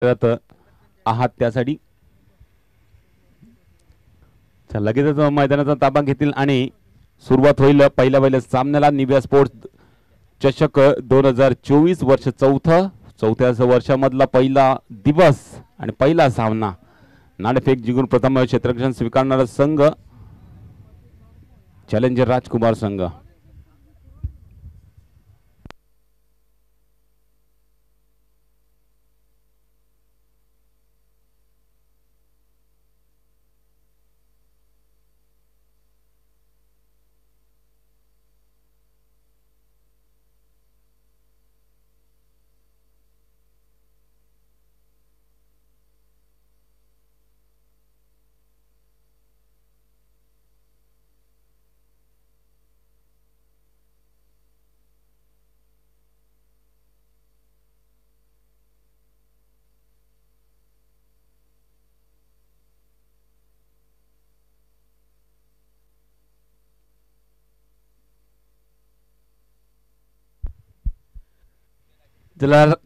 आहात त्यासाठी लगेचच मैदानाचा ताबा घेतील आणि सुरुवात होईल पहिल्या सामन्याला. निव्या स्पोर्ट्स चषक 2024 वर्ष चौथ्या वर्षामधला पहिला दिवस आणि पहिला सामना. नाणेफेक जिंकून प्रथम क्षेत्ररक्षण स्वीकारणारा संघ चॅलेंजर राजकुमार संघ.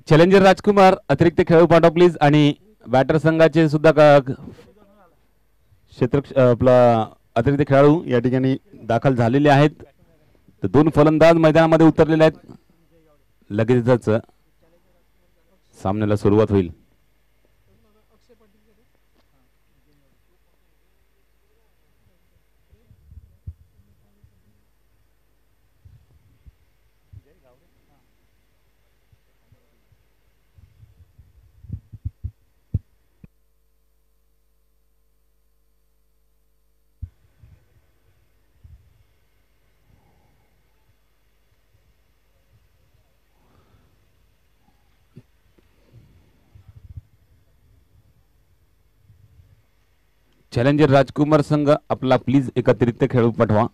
चॅलेंजर राजकुमार अतिरिक्त खेळाडू पाठवा प्लीज. आणि बॅटर संघाचे सुद्धा आपला अतिरिक्त खेळाडू या ठिकाणी दाखल झालेले आहेत. तर दोन फलंदाज मैदानामध्ये उतरलेले आहेत. लगेचच सामन्याला सुरुवात होईल. चॅलेंजर राजकुमार संघ आपला प्लीज एक अतिरिक्त खेळाडू पाठवा.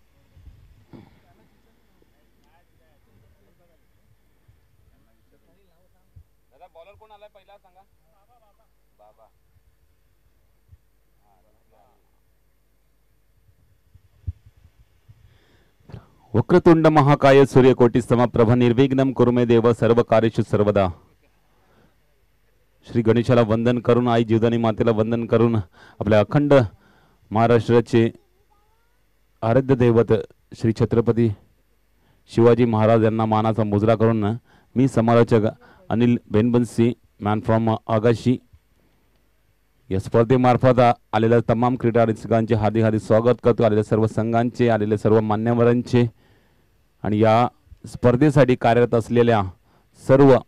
वक्रतुंड महाकाय सूर्यकोटी समप्रभ निर्विघ्नं कुरु मे देव सर्व कार्येषु सर्वदा. श्री गणेशाला वंदन करून, आई जीवदानी मातेला वंदन करून, आपल्या अखंड महाराष्ट्राचे आराध्य दैवत श्री छत्रपती शिवाजी महाराज यांना मानाचा मुजरा करून मी समालोचक अनिल बेनबन्सी मॅन फ्रॉम आगाशी या स्पर्धेमार्फत आलेल्या तमाम क्रीडा रसिकांचे हार्दिक हार्दिक स्वागत करतो. आलेल्या सर्व संघांचे, आलेल्या सर्व मान्यवरांचे आणि या स्पर्धेसाठी कार्यरत असलेल्या सर्व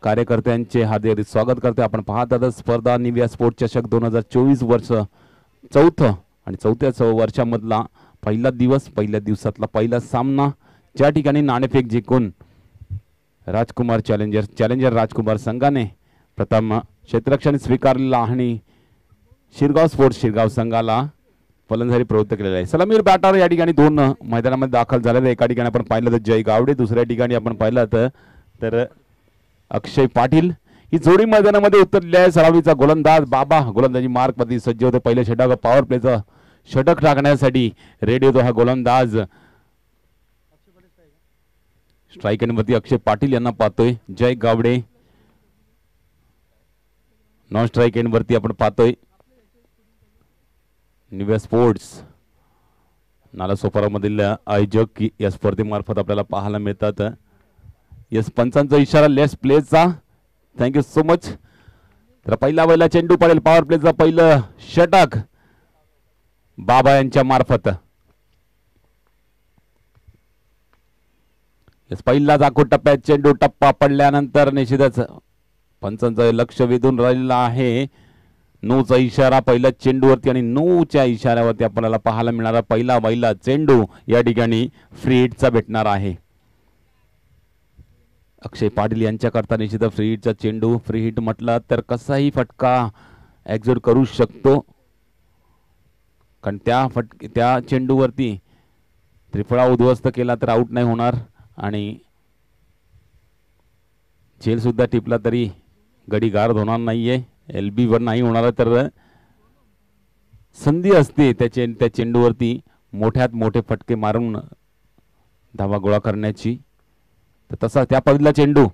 कार्यकर्त्यांचे हार्दिक स्वागत करते. आपण पाहत आहात स्पर्धा निव्या स्पोर्ट्स चषक 2024 वर्ष चौथं आणि चौथ्या वर्षामधला पहिला दिवस, पहिल्या दिवसातला पहिला सामना. ज्या ठिकाणी नाणेफेक जिंकून राजकुमार चॅलेंजर राजकुमार संघाने प्रथम क्षेत्ररक्षण स्वीकारलेला आणि शिरगाव स्पोर्ट्स शिरगाव संघाला फलंदाजी प्रवृत्त केलेला आहे. सलामीर बॅटर या ठिकाणी दोन मैदानामध्ये दाखल झालेले. एका ठिकाणी आपण पाहिलं तर जय गावडे, दुसऱ्या ठिकाणी आपण पाहिलं तर अक्षय पाटील. ही जोडी मैदानामध्ये उतरली आहे. सलामीचा गोलंदाज बाबा गोलंदाजी मार्क मध्ये सज्ज होते. पहिले षटक पॉवर प्लेचा षटक टाकण्यासाठी रेडी होतो हा गोलंदाज. स्ट्राईक एंडवरती अक्षय पाटील यांना पाहतोय जय गावडे. नॉन स्ट्राईक एंडवरती आपण पाहतोय निव्या स्पोर्ट्स नालासोपारामधील आयोजक या स्पर्धेमार्फत आपल्याला पाहायला मिळतात. यस पंचांचा इशारा लेस प्लेचा. Thank you so much. तर पहिला चेंडू पडेल. पॉवर प्लेचा पहिलं षटक बाबा यांच्या मार्फत. यस पहिला दाखवू टप्प्यात चेंडू. टप्पा पडल्यानंतर निश्चितच पंचांचं लक्ष वेधून राहिलेला आहे. 9चा इशारा पहिल्या चेंडूवरती आणि 9च्या इशाऱ्यावरती आपल्याला पाहायला मिळणारा पहिला चेंडू या ठिकाणी फ्री हिटचा भेटणार आहे. अक्षय पाटील यांच्याकरता निश्चित फ्री हिटचा चेंडू. फ्री हिट म्हटलं तर कसाही फटका एक्झिट करू शकतो, कारण त्या चेंडूवरती त्रिफळा उद्ध्वस्त केला तर आउट नाही होणार आणि झेल सुद्धा टिपला तरी गडी गारद होणार नाहीये. LB वर नाही होणार तर संधी असते त्या चेंडूवरती मोठ्यात मोठे फटके मारून धावा गोळा करण्याची. तर तसा त्या पहिला चेंडू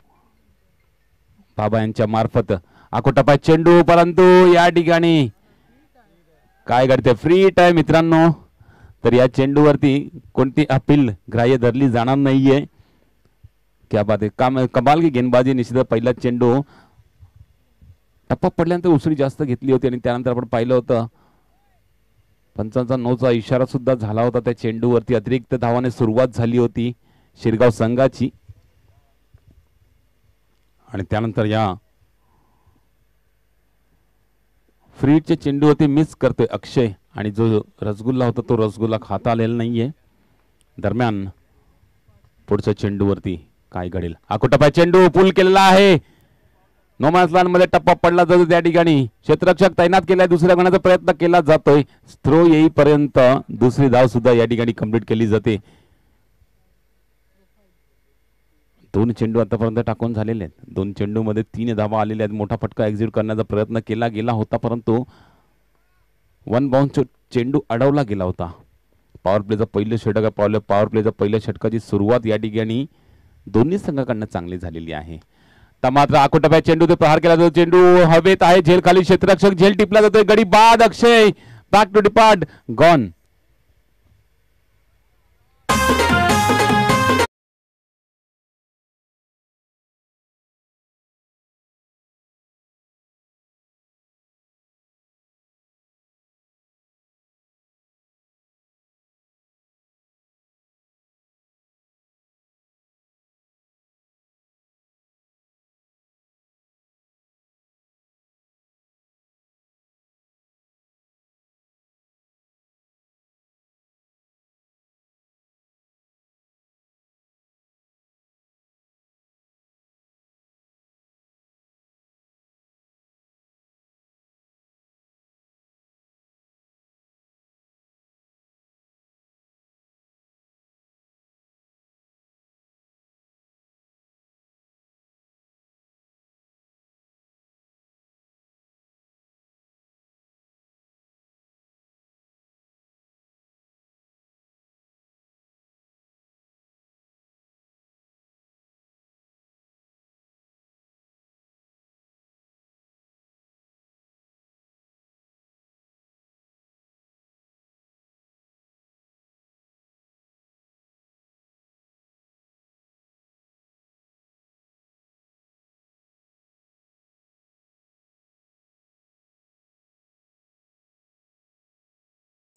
बाबा यांच्या मार्फत आकोटापाय चेंडू, परंतु या ठिकाणी काय घडते, फ्री टाइम मित्रांनो. तर या चेंडूवरती कोणती अपील ग्राह्य धरली जाणार नाहीये. क्या बात आहे, कमाल की गेंदबाजी. निश्चित पहिला चेंडू टप्पा पडल्यानंतर उसळी जास्त घेतली होती आणि त्यानंतर आपण पाहिलं होतं पंचांचा 9चा इशारा सुद्धा झाला होता त्या चेंडूवरती. अतिरिक्त धावाने सुरुवात झाली होती शिरगाव संघाची आणि त्यानंतर या फ्रीडचे चेंडूवरती मिस करतोय अक्षय आणि जो रसगुल्ला होता तो रसगुल्ला खाता आलेला नाहीये. दरम्यान पुढच्या चेंडूवरती काय घडेल. आकोटापाय चेंडू पूल केलेला आहे. नो मॅन्स लँड मध्ये टप्पा पडला जातो. त्या ठिकाणी क्षेत्ररक्षक तैनात केलाय. दुसऱ्या गुणाचा प्रयत्न केला जातोय. थ्रो येईपर्यंत दुसरी धाव सुद्धा या ठिकाणी कंप्लीट केली जाते. 2 चेंडू आतापर्यंत टाकून झालेले आहेत. 2 चेंडू मध्ये 3 धावा आलेल्या आहेत. मोठा फटका एक्झिक्यूट करण्याचा प्रयत्न केला गेला होता परंतु 1 बाउन्स चेंडू अडवला गेला होता. पॉवर प्लेचा पहिलं षटक आहे. पॉवर प्लेचा पहिल्या षटकाची सुरुवात या ठिकाणी दोन्ही संघाकडनं चांगली झालेली आहे. तर मात्र आकोटापाय चेंडू ते प्रहार केला जातो. चेंडू हवेत आहे. झेल खाली क्षेत्ररक्षक झेल टिपला जातोय. गडी बाद. अक्षय बॅक टू डिपार्ट गॉन.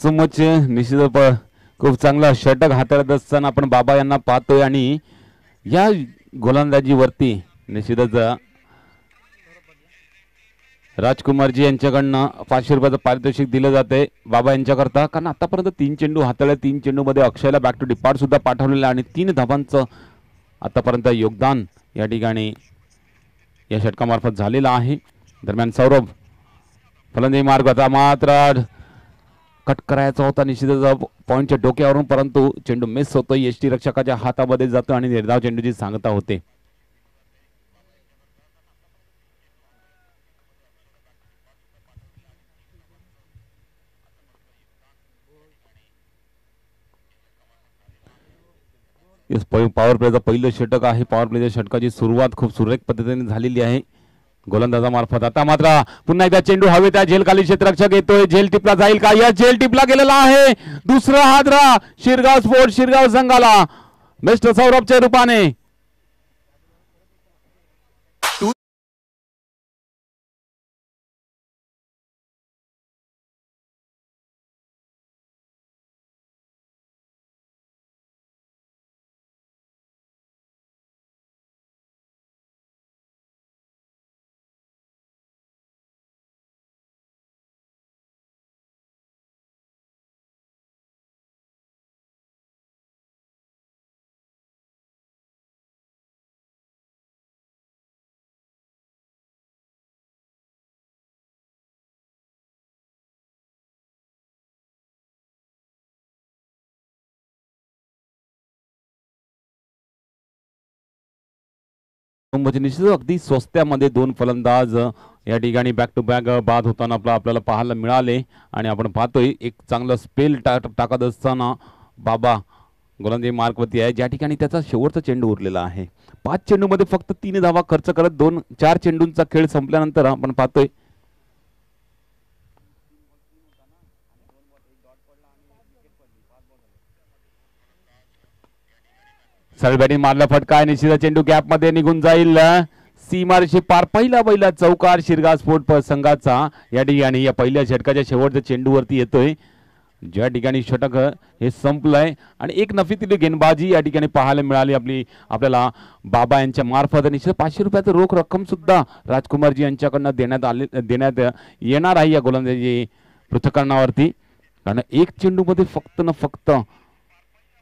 समुच निश्चित खूप चांगला षटक हाताळत असताना आपण बाबा यांना पाहतोय आणि या गोलंदाजीवरती निश्चितच राजकुमारजी यांच्याकडनं 500 रुपयाचं पारितोषिक दिलं जाते बाबा यांच्याकरता. कारण आतापर्यंत 3 चेंडू हाताळले. 3 चेंडू मध्ये अक्षयला बॅक टू डिपार्ट सुद्धा पाठवलेलं आणि 3 धावांचं आतापर्यंत योगदान या ठिकाणी या षटकामार्फत झालेलं आहे. दरम्यान सौरभ फलंदाजी मार्ग होता मात्र कट करायचा होता निश्चितच पॉईंटच्या डोक्यावरून परंतु चेंडू मिस होतो. यष्टी रक्षकाच्या हातामध्ये जातो आणि निर्धाव चेंडूची सांगता होते. पॉवर प्लेचा पहिलं षटक आहे. पॉवर प्लेच्या षटकाची सुरुवात खूप सुरेख पद्धतीने झालेली आहे गोलंदाजामार्फत. आता मात्र पुन्हा एकदा चेंडू हवेत आहे. झेल खाली क्षेत्ररक्षक येतोय. झेल टिपला जाईल का. या झेल टिपला गेलेला आहे. दुसरा हादरा शिरगाव स्पोर्ट शिरगाव संघाला मिस्टर सौरभच्या रूपाने. म्हणजे निश्चित अगदी स्वस्त्यामध्ये 2 फलंदाज या ठिकाणी बॅक टू बॅक बाद होताना आपल्याला पाहायला मिळाले आणि आपण पाहतोय एक चांगलं स्पेल टाकत असताना बाबा गोलंदाजी मार्कवरती आहे, ज्या ठिकाणी त्याचा शेवटचा चेंडू उरलेला आहे. 5 चेंडूमध्ये फक्त 3 धावा खर्च करत 4 चेंडूंचा खेळ संपल्यानंतर आपण पाहतोय सरळ बॅटिंग मारला फटका आहे, निश्चित चेंडू गॅप मध्ये निघून जाईल. सीमारेषे पार पहिला चौकार शिरगाव स्पोर्ट संघाचा या ठिकाणी या पहिल्या षटकाच्या शेवटच्या चेंडूवरती येतोय, ज्या ठिकाणी षटक हे संपलंय आणि एक नफीतील गेंदबाजी या ठिकाणी पाहायला मिळाली आपल्याला बाबा यांच्या मार्फत. निश्चित 500 रुपयाचं रोख रक्कम सुद्धा राजकुमारजी यांच्याकडनं देण्यात येणार आहे या गोलंदाजी पृथक्करणावरती, कारण एक चेंडूमध्ये फक्त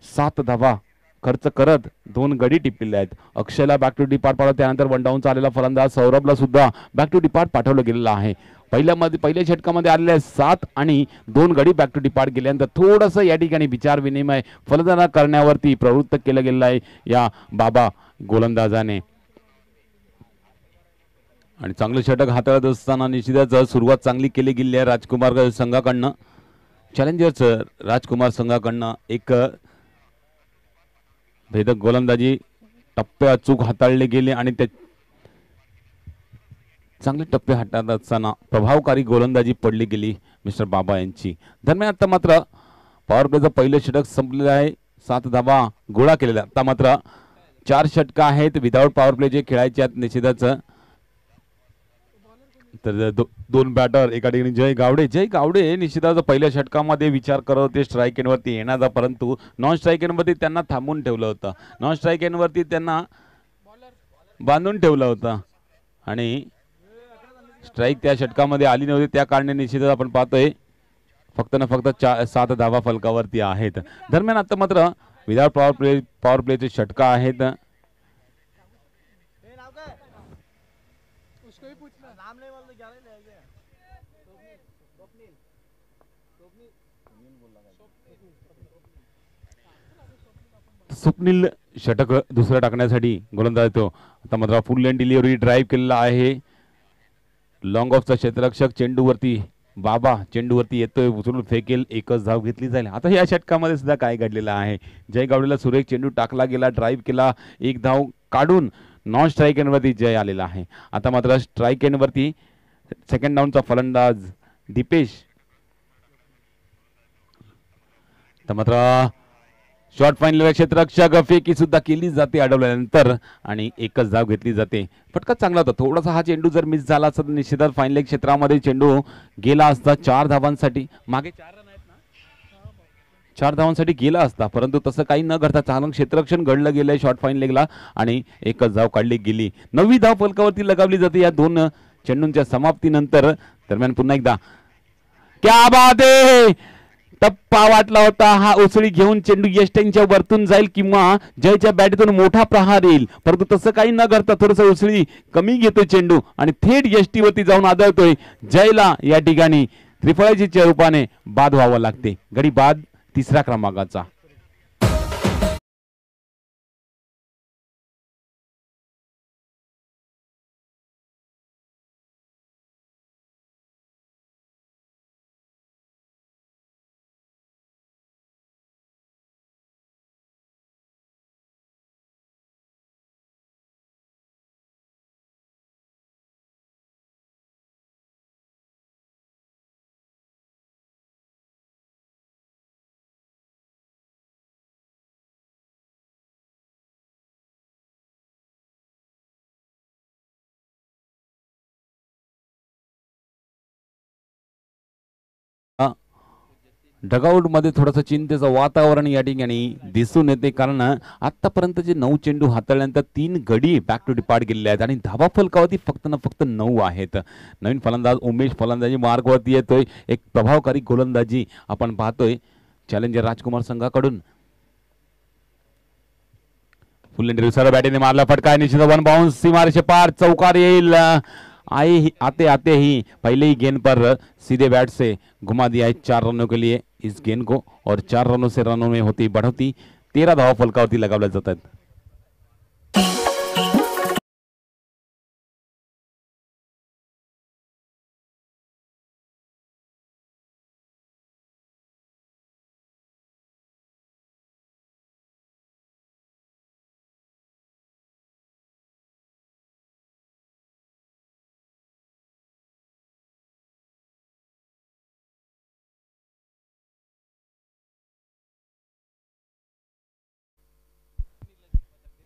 7 धावा खर्च करत 2 गडी टिपलेले आहेत. अक्षयला बॅक टू डिपार्ट पाठवलं, त्यानंतर वन डाऊन आलेला फलंदाज सौरभला सुद्धा बॅक टू डिपार्ट पाठवलं गेलेलं आहे. पहिल्या षटकामध्ये आलेले 7 आणि 2 गडी बॅक टू डिपार्ट गेल्यानंतर थोडंसं या ठिकाणी विचार विनिमय फलंदाज करण्यावरती प्रवृत्त केलं गेलेलं आहे या बाबा गोलंदाजाने. आणि चांगलं षटक हाताळत असताना निश्चितच सुरुवात चांगली केली गेली आहे राजकुमार संघाकडनं. चॅलेंजर्स राजकुमार संघाकडनं एक भेदक गोलंदाजी टप्पे अचूक हाताळले गेले आणि ते चांगले टप्पे हाताळत असताना प्रभावकारी गोलंदाजी पडली गेली मिस्टर बाबा यांची. दरम्यान आता मात्र पॉवर प्लेचं पहिलं षटक संपलेलं आहे, 7 धावा गोळा केलेल्या. आता मात्र 4 षटकं आहेत विदाऊट पॉवर प्ले जे खेळायचे आहेत निश्चितच. तर 2 बॅटर एका ठिकाणी जय गावडे निश्चितच पहिल्या षटकामध्ये विचार करत होते स्ट्राईक एंडवरती येण्याचा, परंतु नॉन स्ट्राईक एंडवरती त्यांना थांबून ठेवलं होतं. नॉन स्ट्राईक एंडवरती त्यांना बांधून ठेवलं होतं आणि स्ट्राईक त्या षटकामध्ये आली नव्हती, त्या कारणे निश्चितच आपण पाहतोय फक्त 7 धावा फलकावरती आहेत. दरम्यान आता मात्र विदाउट पॉवर प्लेचे षटक आहेत. स्वप्नील षटक दुसरा टाकण्यासाठी गोलंदाज येतो. आता मात्र फुल लेन डिलिव्हरी ड्राईव्ह केलेला आहे. लॉंग ऑफचा क्षेत्ररक्षक चेंडूवरती बाबा चेंडूवरती येतोय, उचलून फेकेल, एकच धाव घेतली जाईल. आता या षटकामध्ये सुद्धा काय घडलेलं आहे, जय गावडेला सुरेख चेंडू टाकला गेला, ड्राईव्ह केला, एक धाव काढून नॉन स्ट्राईक एंडवरती जय आलेला आहे. आता मात्र स्ट्राईक एंडवरती सेकंड डाऊनचा फलंदाज दीपेश. तर मात्र शॉर्ट फाईनल क्षेत्ररक्षक फेकी सुद्धा केली जाते अडवल्यानंतर आणि एकच धाव घेतली जाते. फटका चांगला होता, थोडासा हा चेंडू जर मिस झाला असता तर निश्चितच फायनल क्षेत्रामध्ये चेंडू गेला असता 4 धावांसाठी. मागे 4 रन आहेत ना, 4 धावांसाठी गेला असता, परंतु तसं काही न घडता चांगलं क्षेत्ररक्षण घडलं गेलंय शॉर्ट फाईन लेगला आणि एकच धाव काढली गेली. 9वी धाव फलकावरती लगावली जाते या 2 चेंडूंच्या समाप्तीनंतर. दरम्यान पुन्हा एकदा क्या बात आहे, टप्पा वाटला होता, हा उसळी घेऊन चेंडू यष्टेंच्या वरतून जाईल किंवा जयच्या बॅटीतून मोठा प्रहार येईल, परंतु तसं काही न करता थोडस उसळी कमी घेतोय चेंडू आणि थेट यष्टीवरती जाऊन आदळतोय. जयला या ठिकाणी त्रिफळाच्या रूपाने बाद व्हावं लागते. गडी बाद 3रा क्रमांकाचा. डगआउट मध्ये थोडंसं चिंतेचं वातावरण या ठिकाणी दिसून येते, कारण आतापर्यंत जे 9 चेंडू हाताळल्यानंतर 3 गडी बॅक टू डिपार्ट गेलेले आहेत आणि धावा फलकावरती फक्त 9 आहेत. नवीन फलंदाज उमेश फलंदाजी मार्गवरती येतोय, एक प्रभावकारी गोलंदाजी आपण पाहतोय चॅलेंजर राजकुमार संघाकडून. फुल इंटरव्ह्यू बॅटीने मारला फटका, निश्चित वन बाउंस, सीमारेषे पार, चौकार येईल. आते ही पहले ही गेंद पर सीधे बैट से घुमा दिया है 4 रनों के लिए इस गेंद को, और 4 रनों से रनों में होती बढ़ोतरी. 13 धावा फलकावरती लगावल्या जातात.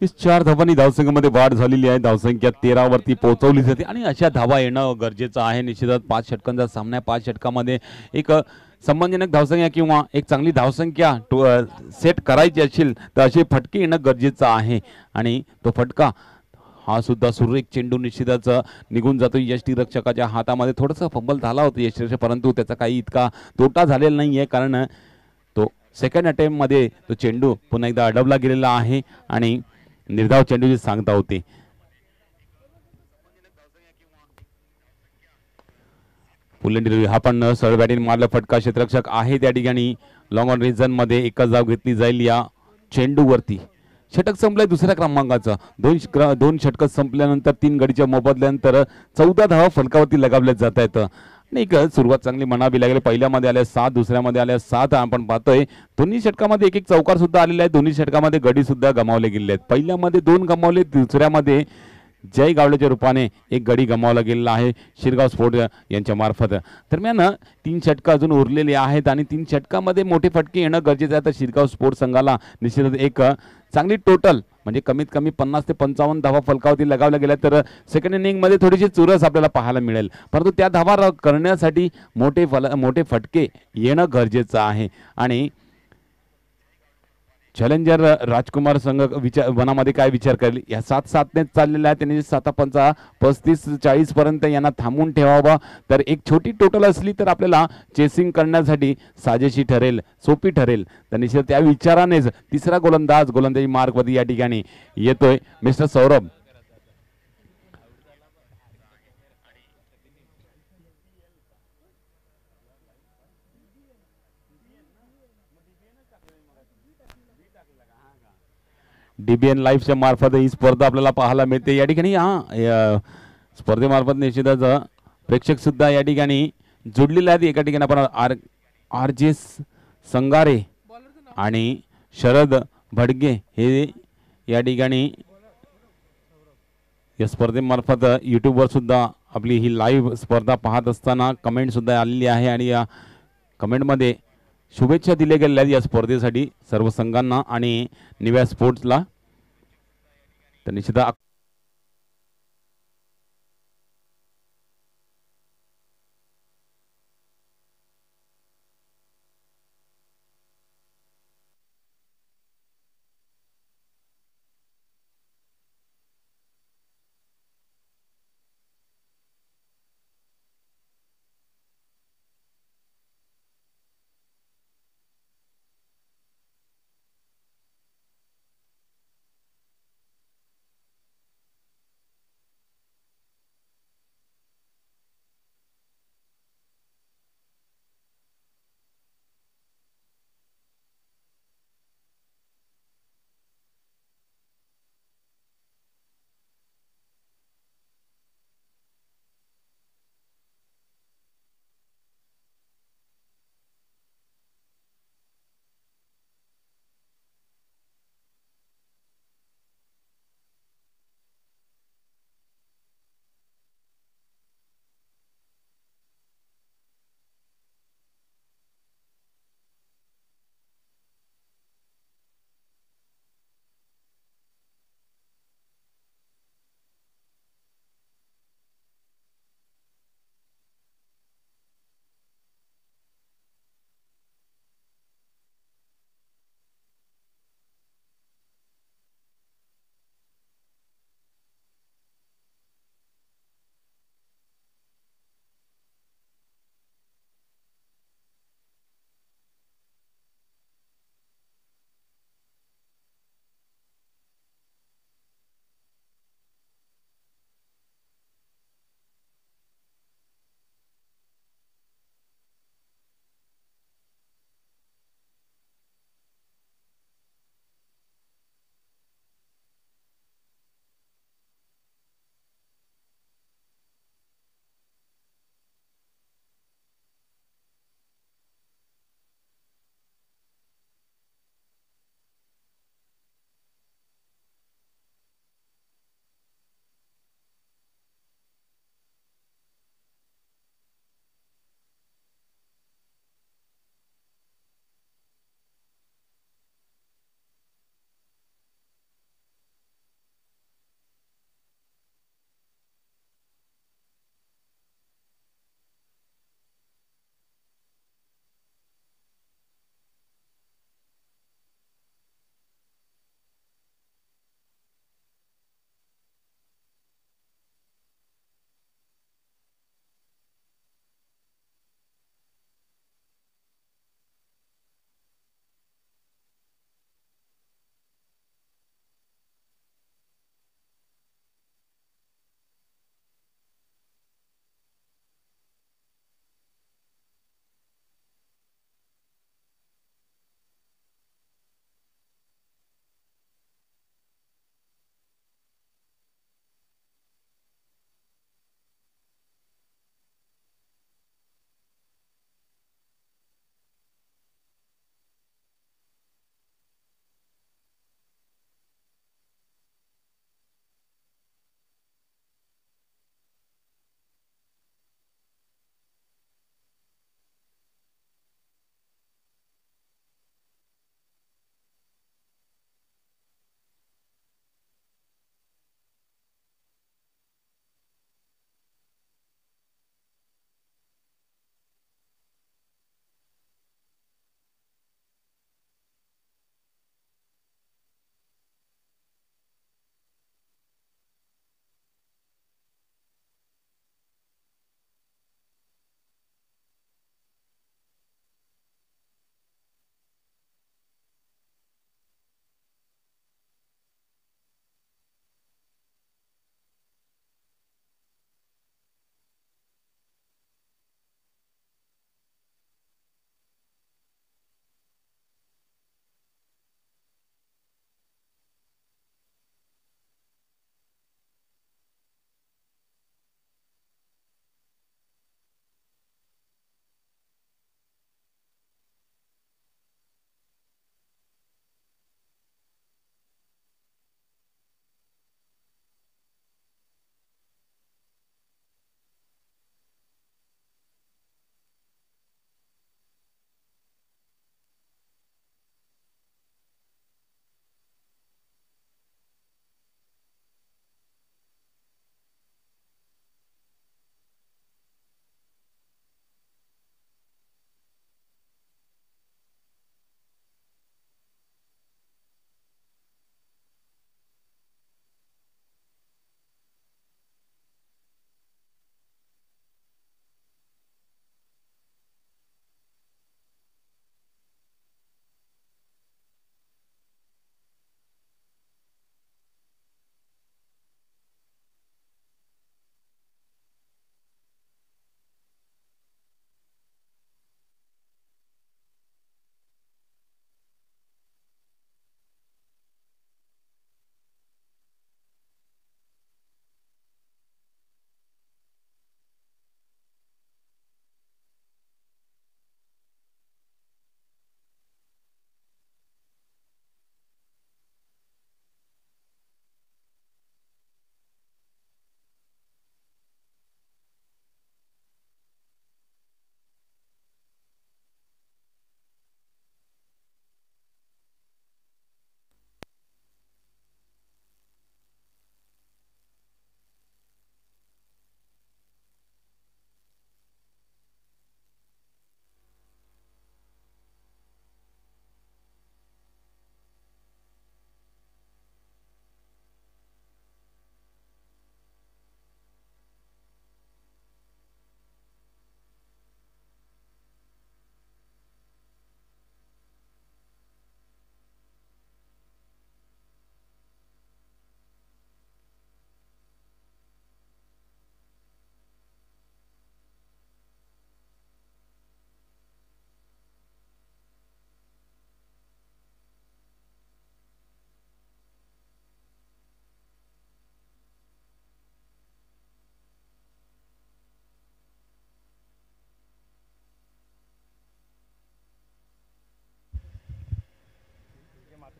चार धावांनी धावसंख्येमध्ये वाढ झालेली आहे. धावसंख्या 13 वरती पोहोचवली जाते आणि अशा धावा येणं गरजेचं आहे. निश्चितच 5 षटकांचा सामना आहे. 5 षटकामध्ये एक सन्मानजनक धावसंख्या किंवा एक चांगली धावसंख्या सेट करायची असेल तर असे फटके येणं गरजेचं आहे. आणि तो फटका हा सुद्धा सुरेख चेंडू निश्चितच निघून जातो. यष्टीरक्षकाच्या हातामध्ये थोडंसं फंबल झाला होता यष्टीरक्षक, परंतु त्याचा काही इतका तोटा झालेला नाही आहे, कारण तो सेकंड अटेम्प्टमध्ये तो चेंडू पुन्हा एकदा अडवला गेलेला आहे आणि निर्धाव चेंडूची सांगता होती. पुलेंडी हा पण सरळ बॅटिंग मारला फटका. क्षेत्ररक्षक आहे त्या ठिकाणी. लॉंग ऑन रिजन मध्ये एकच धाव घेतली जाईल या चेंडूवरती. षटक संपलंय दुसऱ्या क्रमांकाचं. दोन षटक संपल्यानंतर 3 गडीच्या मोबदल्यानंतर 14 धावा फलकावरती लगावल्या जात आहेत. नाही का, सुरुवात चांगली म्हणावी लागेल. पहिल्यामध्ये आल्या 7, दुसऱ्यामध्ये आल्या 7. आपण पाहतोय दोन्ही षटकामध्ये एक चौकार सुद्धा आलेला आहे. दोन्ही षटकामध्ये गडी सुद्धा गमावले गेले आहेत. पहिल्यामध्ये 2 गमावले, दुसऱ्यामध्ये जय गावड्याच्या रूपाने एक गडी गमावला गेलेला आहे शिरगाव स्पोर्ट यांच्या मार्फत. दरम्यान 3 षटकं अजून उरलेली आहेत आणि 3 षटकामध्ये मोठे फटके येणं गरजेचं आहे. तर शिरगाव स्पोर्ट संघाला निश्चितच एक चांगली टोटल म्हणजे कमीत कमी 50 ते 55 धावा फलकावरती लगावल्या गेल्या तर सेकंड इनिंगमध्ये थोडीशी चुरस आपल्याला पाहायला मिळेल. परंतु त्या धावा करण्यासाठी मोठे फटके येणं गरजेचं आहे. आणि चॅलेंजर राजकुमार संघ मनामध्ये काय विचार करेल, या 7-7 चाललेल्या आहे. त्यांनी 7-5 35-40 पर्यंत यांना थांबून ठेवावं. तर एक छोटी टोटल असली तर आपल्याला चेसिंग करण्यासाठी साजेशी ठरेल, सोपी ठरेल. तर निश्चित त्या विचारानेच तिसरा गोलंदाजी मार्कवरती या ठिकाणी येतोय मिस्टर सौरभ. डीबीएन लाईव्हच्या मार्फत ही स्पर्धा आपल्याला पाहायला मिळते या ठिकाणी. स्पर्धेमार्फत निश्चितच प्रेक्षक सुद्धा या ठिकाणी जुडलेले आहेत. एका ठिकाणी आपण आर जे संगारे आणि शरद भडगे हे या ठिकाणी या स्पर्धेमार्फत यूट्यूबवर सुद्धा आपली ही लाईव्ह स्पर्धा पाहत असताना कमेंट सुद्धा आलेली आहे आणि या कमेंटमध्ये शुभेच्छा दिल्या गेलेल्या या स्पर्धेसाठी सर्व संघांना आणि निव्या स्पोर्ट्सला. तर निश्चित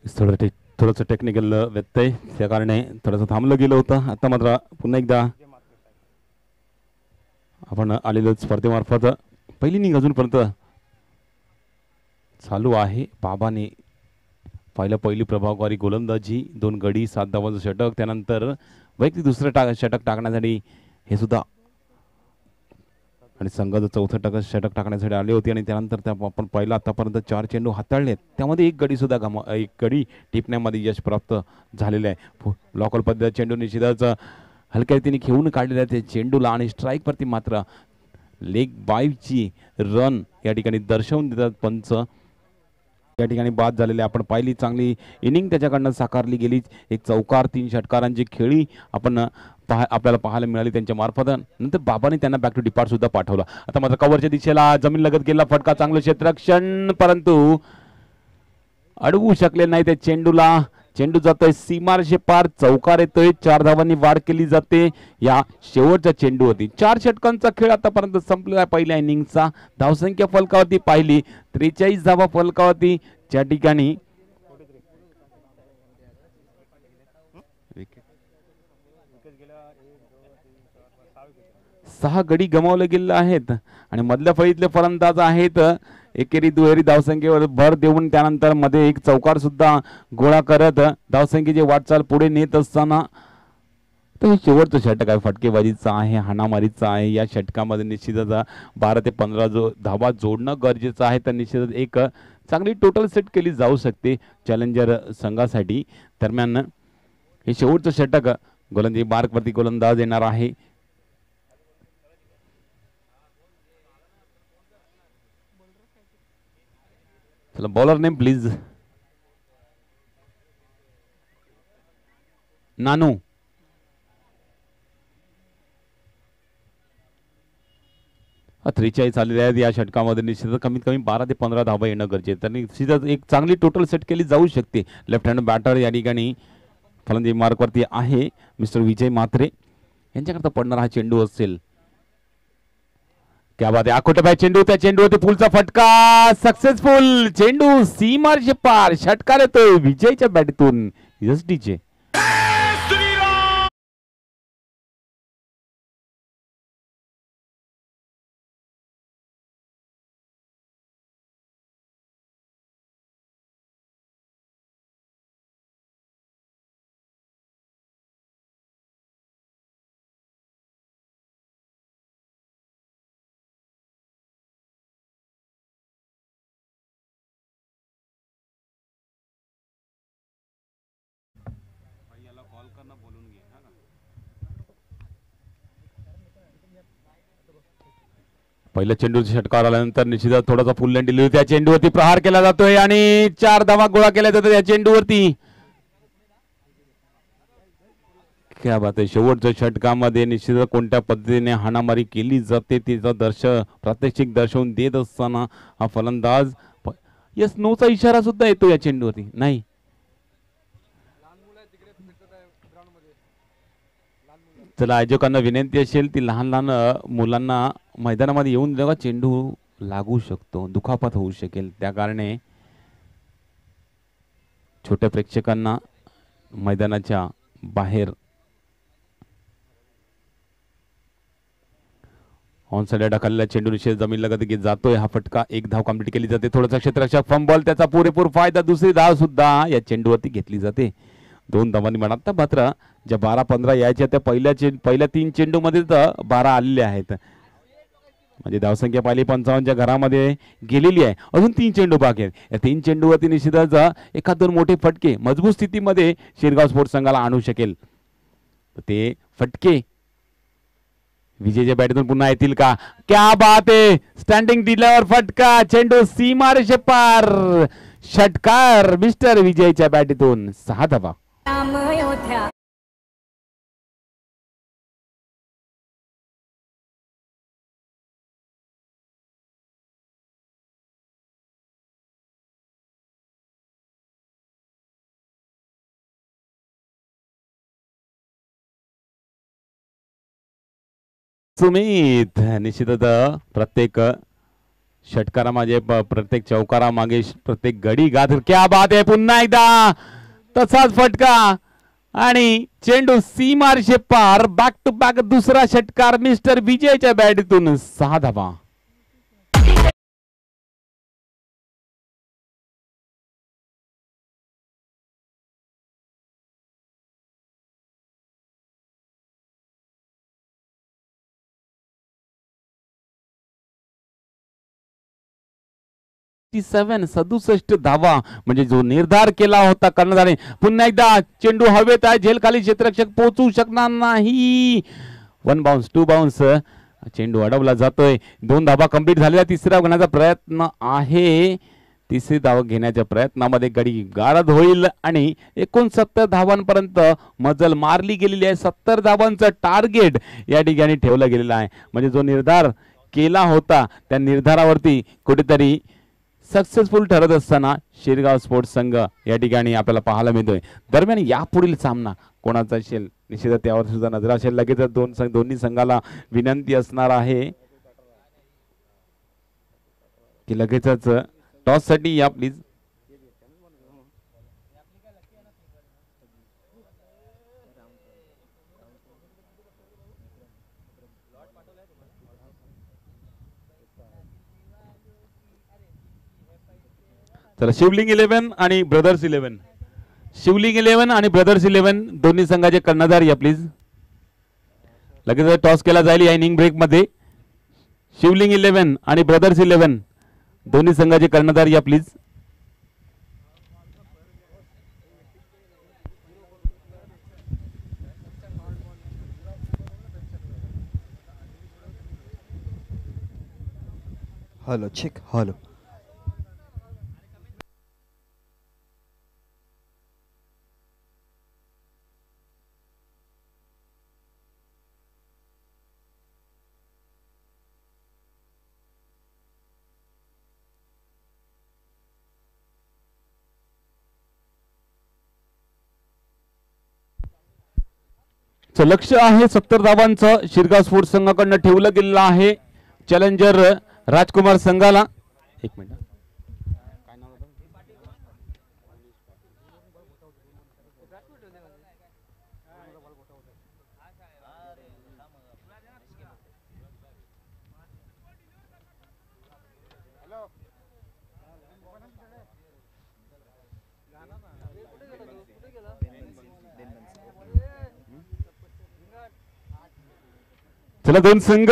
थोडंसं टेक्निकल व्यत्यय त्या कारणे थोडंसं थांबलं गेलं होतं. आता मात्र पुन्हा एकदा आपण आलेलो स्पर्धेमार्फत पहिली इनिंग अजूनपर्यंत चालू आहे. बाबाने पहिली प्रभावकारी गोलंदाजी, 2 गडी, 7 धावांचं षटक, त्यानंतर वैयक्तिक दुसरं षटक टाकण्यासाठी हे सुद्धा आणि संघाचं चौथं षटक टाकण्यासाठी आले होते आणि त्यानंतर आपण पहिला आतापर्यंत 4 चेंडू हाताळलेत, त्यामध्ये एक गडी सुद्धा एक गडी टिपण्यामध्ये यश प्राप्त झालेलं आहे. लॉकल पद्धत चेंडू निश्चितच हलक्या रीतीने खेळून काढलेले आहे ते चेंडूला आणि स्ट्राईकवरती मात्र लेग बायची रन या ठिकाणी दर्शवून देतात पंच. या ठिकाणी बाद झालेले आपण पाहिली चांगली इनिंग त्याच्याकडनं साकारली गेली. एक चौकार 3 षटकारांची खेळी आपण आपल्याला पाहायला मिळाली त्यांच्या मार्फत. नंतर बाबांनी त्यांना बॅक टू डिपार्ट सुद्धा पाठवला. आता मात्र कव्हरच्या दिशेला जमीन लगत गेला फटका, चांगलं क्षेत्ररक्षण, परंतु अडवू शकले नाही त्या चेंडूला. चेंडू जातोय सीमारेषे पार, चौकार येतोय, 4 धावांनी वाढ केली जाते या शेवटच्या चेंडू होती. 4 षटकांचा खेळ आतापर्यंत संपलेला पहिल्या इनिंगचा. धावसंख्या फलकावरती पाहिली 43 धावा फलकावरती. ज्या ठिकाणी 6 गडी गमावले गेले आहेत आणि मधल्या फळीतले फलंदाज आहेत एकेरी दुहेरी धावसंख्येवर भर देऊन त्यानंतर मध्ये एक चौकार सुद्धा गोळा करत धावसंख्येची वाटचाल पुढे नेत असताना तर शेवटचं षटक आहे फटकेबाजीचं आहे, हाणामारीचं आहे. या षटकामध्ये निश्चितच 12 ते 15 धावा जोडणं गरजेचं आहे. तर निश्चितच एक चांगली टोटल सेट केली जाऊ शकते चॅलेंजर संघासाठी. दरम्यान हे शेवटचं षटक गोलंदाजी मार्कवरती गोलंदाज येणार आहे. चला बॉलर नेम प्लीज. नानू. हा 43 आलेले आहेत या षटकामध्ये. निश्चितच कमीत कमी 12 ते 15 धावा येणं गरजेचं. तर निश्चितच एक चांगली टोटल सेट केली जाऊ शकते. लेफ्ट हँड बॅटर या ठिकाणी फलंदाजी मार्कवरती आहे मिस्टर विजय म्हात्रे. यांच्याकरता पडणारा हा चेंडू असेल. क्या बात आहे, आखोटबाई चेंडू, त्या चेंडूवरती पुलचा फटका, सक्सेसफुल चेंडू सीमारेषे पार, षटकार येतोय विजयच्या बॅटतून एसडीचे. पहिल्या चेंडूचा षटकार आल्यानंतर निश्चितच थोडासा फुल लेंथ दिली, त्या चेंडूवरती प्रहार केला जातोय आणि 4 धावा गोळा केल्या जातात या चेंडूवरती. क्या बात आहे, शेवटच्या षटकामध्ये निश्चितच कोणत्या पद्धतीने हाणामारी केली जाते तिचं प्रात्यक्षिक दर्शवून देत असताना हा फलंदाज यस नोचा इशारा सुद्धा येतो या चेंडूवरती. नाही चला आयोजकांना विनंती असेल ती लहान लहान मुलांना मैदानामध्ये येऊन जेव्हा चेंडू लागू शकतो, दुखापत होऊ शकेल, त्या कारणे छोट्या प्रेक्षकांना मैदानाच्या बाहेर ऑन साइड ढकललेला चेंडू निश्चित जमीन लगत जातोय. हा फटका, 1 धाव कंप्लीट केली जाते. थोडासा क्षेत्ररक्षक फंबल, त्याचा पुरेपूर फायदा, दुसरी धाव सुद्धा या चेंडूवरती घेतली जाते. 2 धावांनी म्हणत मात्र ज्या 12-15 यायच्या त्या पहिल्या 3 चेंडूमध्ये 12 आलेले आहेत. म्हणजे धावसंख्या पाहिली 55च्या घरामध्ये गेलेली आहे. अजून 3 चेंडू बाकी आहेत. या 3 चेंडूवरती निश्चितच 1-2 मोठे फटके मजबूत स्थितीमध्ये शिरगाव स्पोर्ट्स संघाला आणू शकेल. ते फटके विजयच्या बॅटतून पुन्हा येतील का? क्या बात आहे, स्टँडिंग दिल्यावर फटका, चेंडू सीमारेषे पार, षटकार मिस्टर विजयच्या बॅटतून. 6 धावा. सुमित निश्चितच प्रत्येक षटकारा मागे प्रत्येक चौकारा मागे प्रत्येक गडी गाथ. क्या बात आहे. पुन्हा एकदा तसाच फटका आणि चेंडू सीमारेषे पार. बॅक टू बॅक दुसरा षटकार मिस्टर विजयच्या बॅटतून 6 धावा. सेवन 67 धावा म्हणजे जो निर्धार केला होता कर्णधाराने. पुन्हा एकदा चेंडू हवेत आहे. झेल खाली क्षेत्ररक्षक पोहोचू शकणार नाही. 1 बाउन्स 2 बाउन्स. चेंडू अडवला जातोय. 2 धावा कंप्लीट झालेल्या. तिसरा घेण्याचा प्रयत्न आहे. तिसरी धाव घेण्याच्या प्रयत्नामध्ये गडी गारद होईल आणि 69 धावांपर्यंत मजल मारली गेलेली आहे. 70 धावांचं टार्गेट या ठिकाणी ठेवलं गेलेलं आहे. म्हणजे जो निर्धार केला होता त्या निर्धारावरती कुठेतरी सक्सेसफुल ठरत असताना शिरगाव स्पोर्ट्स संघ या ठिकाणी आपल्याला पाहायला मिळतोय. दरम्यान यापुढील सामना कोणाचा असेल निश्चितच त्यावर सुद्धा नजर असेल. लगेच दोन्ही संघाला विनंती असणार आहे की लगेचच टॉस साठी या प्लीज. चला शिवलिंग 11 आणि ब्रदर्स 11. शिवलिंग 11 आणि ब्रदर्स 11 दोन्ही संघाचे कर्णधार या प्लीज. लगेच टॉस केला जाईल या इनिंग ब्रेक मध्ये. शिवलिंग 11 आणि ब्रदर्स 11 दोन्ही संघाचे कर्णधार या प्लीज. Hello check. हॅलो लक्ष आहे 70 धावांचं शिरगाव स्पोर्ट्स संघाकडून ठेवलं गेलेलं आहे चॅलेंजर राजकुमार संघाला. एक मिनिट. चला दोन संघ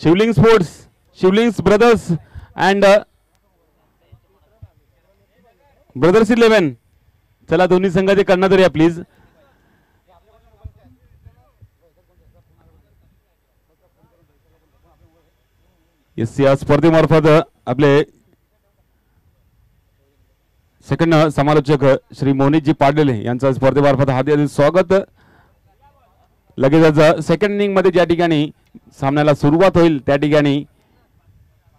शिवलिंग sports Shivlings brothers and brothers 11. चला दोन्ही संघाचे कर्णधार या प्लीज. या स्पर्धेमार्फत आपले सेकंड समालोचक श्री मोनितजी पाटील यांचं स्पर्धेमार्फत हार्दिक स्वागत. लगेचच सेकंड इनिंग मध्ये ज्या ठिकाणी सामन्याला सुरुवात होईल त्या ठिकाणी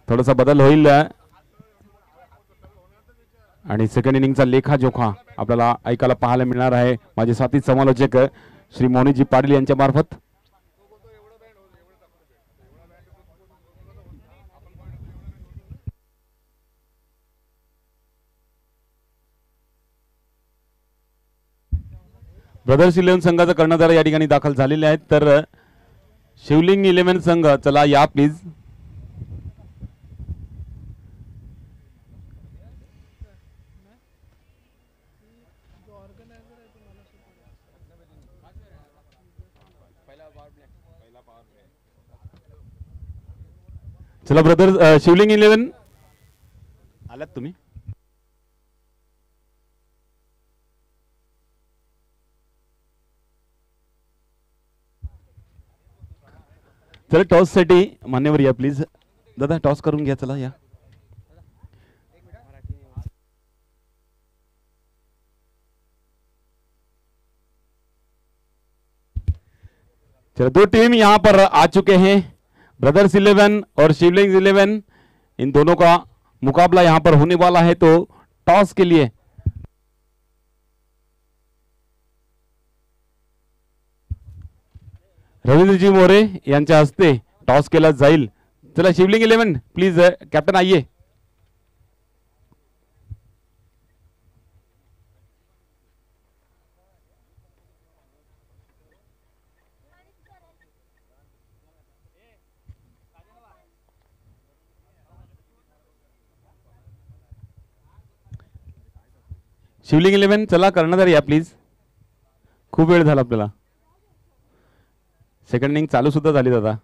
थोडासा बदल होईल आणि सेकंड इनिंगचा लेखाजोखा आपल्याला ऐकायला पाहायला मिळणार आहे माझे साथी समालोचक श्री मोनितजी पाटील यांच्या मार्फत. ब्रदर्स 11 संघाचा कर्णधार या ठिकाणी दाखल झालेले आहेत. तर शिवलिंग 11 संघ चला या प्लीज. चला ब्रदर्स शिवलिंग 11 आलात तुम्ही. चला टॉस साठी मान्यवर या प्लीज. दादा टॉस करून घ्या. चला या. चलो दो टीम यहाँ पर आ चुके हैं. ब्रदर्स 11 और शिवलिंग 11 इन दोनों का मुकाबला यहाँ पर होने वाला है. तो टॉस के लिए रवींद्रजी मोरे यांच्या हस्ते टॉस केला जाईल. चला शिवलिंग 11 प्लीज कैप्टन आइए। शिवलिंग 11 चला कर्णधार या प्लीज, खूप वेळ झाला आपल्याला, सेकंड इनिंग चालू सुद्धा झाली दादा।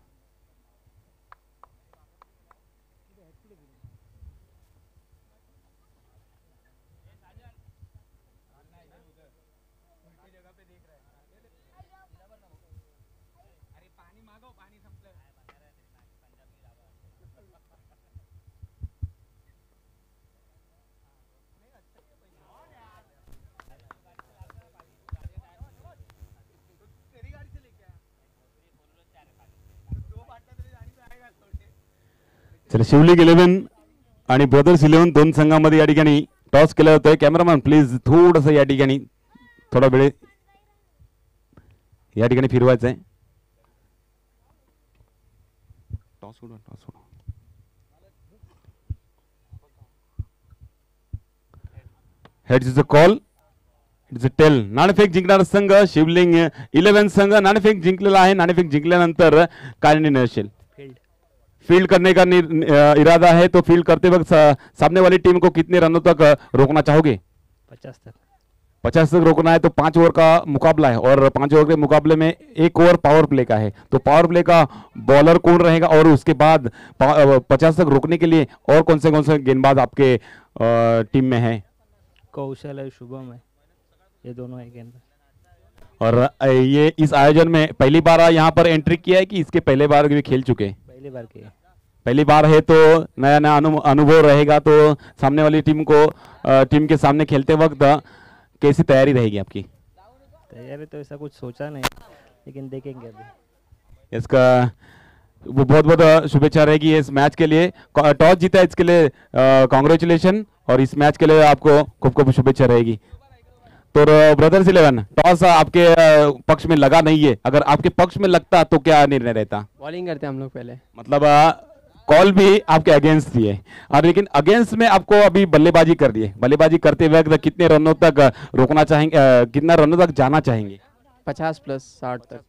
चला शिवलिंग 11 आणि ब्रदर्स 11 दोन संघामध्ये या ठिकाणी टॉस केला जातोय। कॅमेरामॅन प्लीज थोडंसं या ठिकाणी थोडा वेळ या ठिकाणी फिरवायचं आहे। टॉस सोडा, टॉस सोडा। Heads is a call, it's a tail. नाणेफेक जिंकणारा संघ शिवलिंग 11 संघ नाणेफेक जिंकलेला आहे। नाणेफेक जिंकल्यानंतर काय निर्णय असेल? फील्ड करने का इरादा है, तो फील्ड करते वक्त सामने वाली टीम को कितने रनों तक रोकना चाहोगे? 50 तक। 50 तक रोकना है। तो 5 ओवर का मुकाबला है और 5 ओवर के मुकाबले में 1 ओवर पावर प्ले का है। तो पावर प्ले का बॉलर कौन रहेगा और उसके बाद 50 तक रोकने के लिए और कौन से गेंदबाज आपके टीम में है? कौशल है, शुभम है, ये दोनों है गेंदबाज। और ये इस आयोजन में पहली बार यहाँ पर एंट्री किया है कि इसके पहले बार भी खेल चुके हैं? पहली बार किया। पहली बार है तो नया नया अनुभव रहेगा। तो सामने वाली टीम को टीम के सामने खेलते वक्त कैसी तैयारी रहेगी आपकी? तैयारी तो ऐसा कुछ सोचा नहीं, लेकिन देखेंगे अभी। इसका बहुत बहुत शुभेच्छा रहेगी इस मैच के लिए। टॉस जीता है इसके लिए कांग्रेचुलेशन, और इस मैच के लिए आपको खूब खूब शुभेच्छा रहेगी। तो ब्रदर्स 11 टॉस आपके पक्ष में लगा नहीं है, अगर आपके पक्ष में लगता तो क्या निर्णय रहता? बॉलिंग करते हम लोग पहले, मतलब कॉल भी आपके अगेंस्ट थी है, और लेकिन अगेंस्ट में आपको अभी बल्लेबाजी कर दी है। बल्लेबाजी करते वक्त कितने रनों तक रोकना चाहेंगे, कितना रनों तक जाना चाहेंगे? 50 प्लस 60 तक।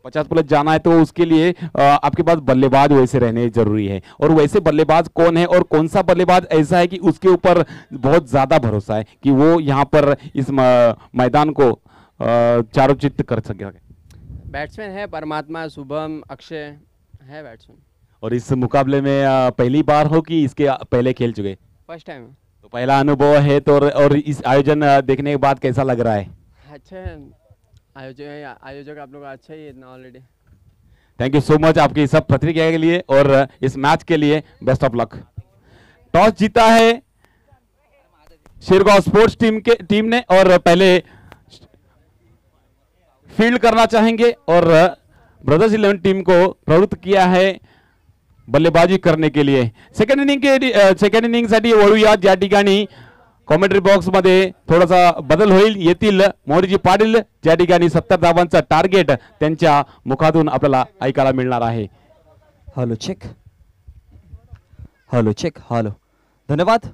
50 प्लस जाना है, तो उसके लिए आपके पास बल्लेबाज वैसे रहने जरूरी है। और वैसे बल्लेबाज कौन है और कौन सा बल्लेबाज ऐसा है कि उसके ऊपर बहुत ज्यादा भरोसा है कि वो यहाँ पर इस मैदान को चारोचित कर सके? बैट्समैन है परमात्मा, शुभम, अक्षय है बैट्समैन। और इस मुकाबले में पहली बार हो कि इसके पहले खेल चुके? First time. तो पहला अनुभव है। तो और इस आयोजन देखने के बाद कैसा लग रहा है? अच्छा है, आयोजक आप लोग अच्छा ही है already. Thank you so much आपकी सब प्रतिक्रिया के लिए और इस मैच के लिए बेस्ट ऑफ लक। टॉस जीता है शिरगांव स्पोर्ट्स टीम ने, और पहले फील्ड करना चाहेंगे, और ब्रदर्स 11 टीम को प्रवृत्त किया है बल्लेबाजी करने के लिए। सेकंड इनिंग साठी वळूया। ज्या ठिकाणी कॉमेंट्री बॉक्स मध्ये थोडासा बदल होईल, येतील मोहरीजी पाटील, ज्या ठिकाणी 70 धावांचा टार्गेट त्यांच्या मुखातून आपल्याला ऐकायला मिळणार आहे। Hello check, hello check, hello. धन्यवाद।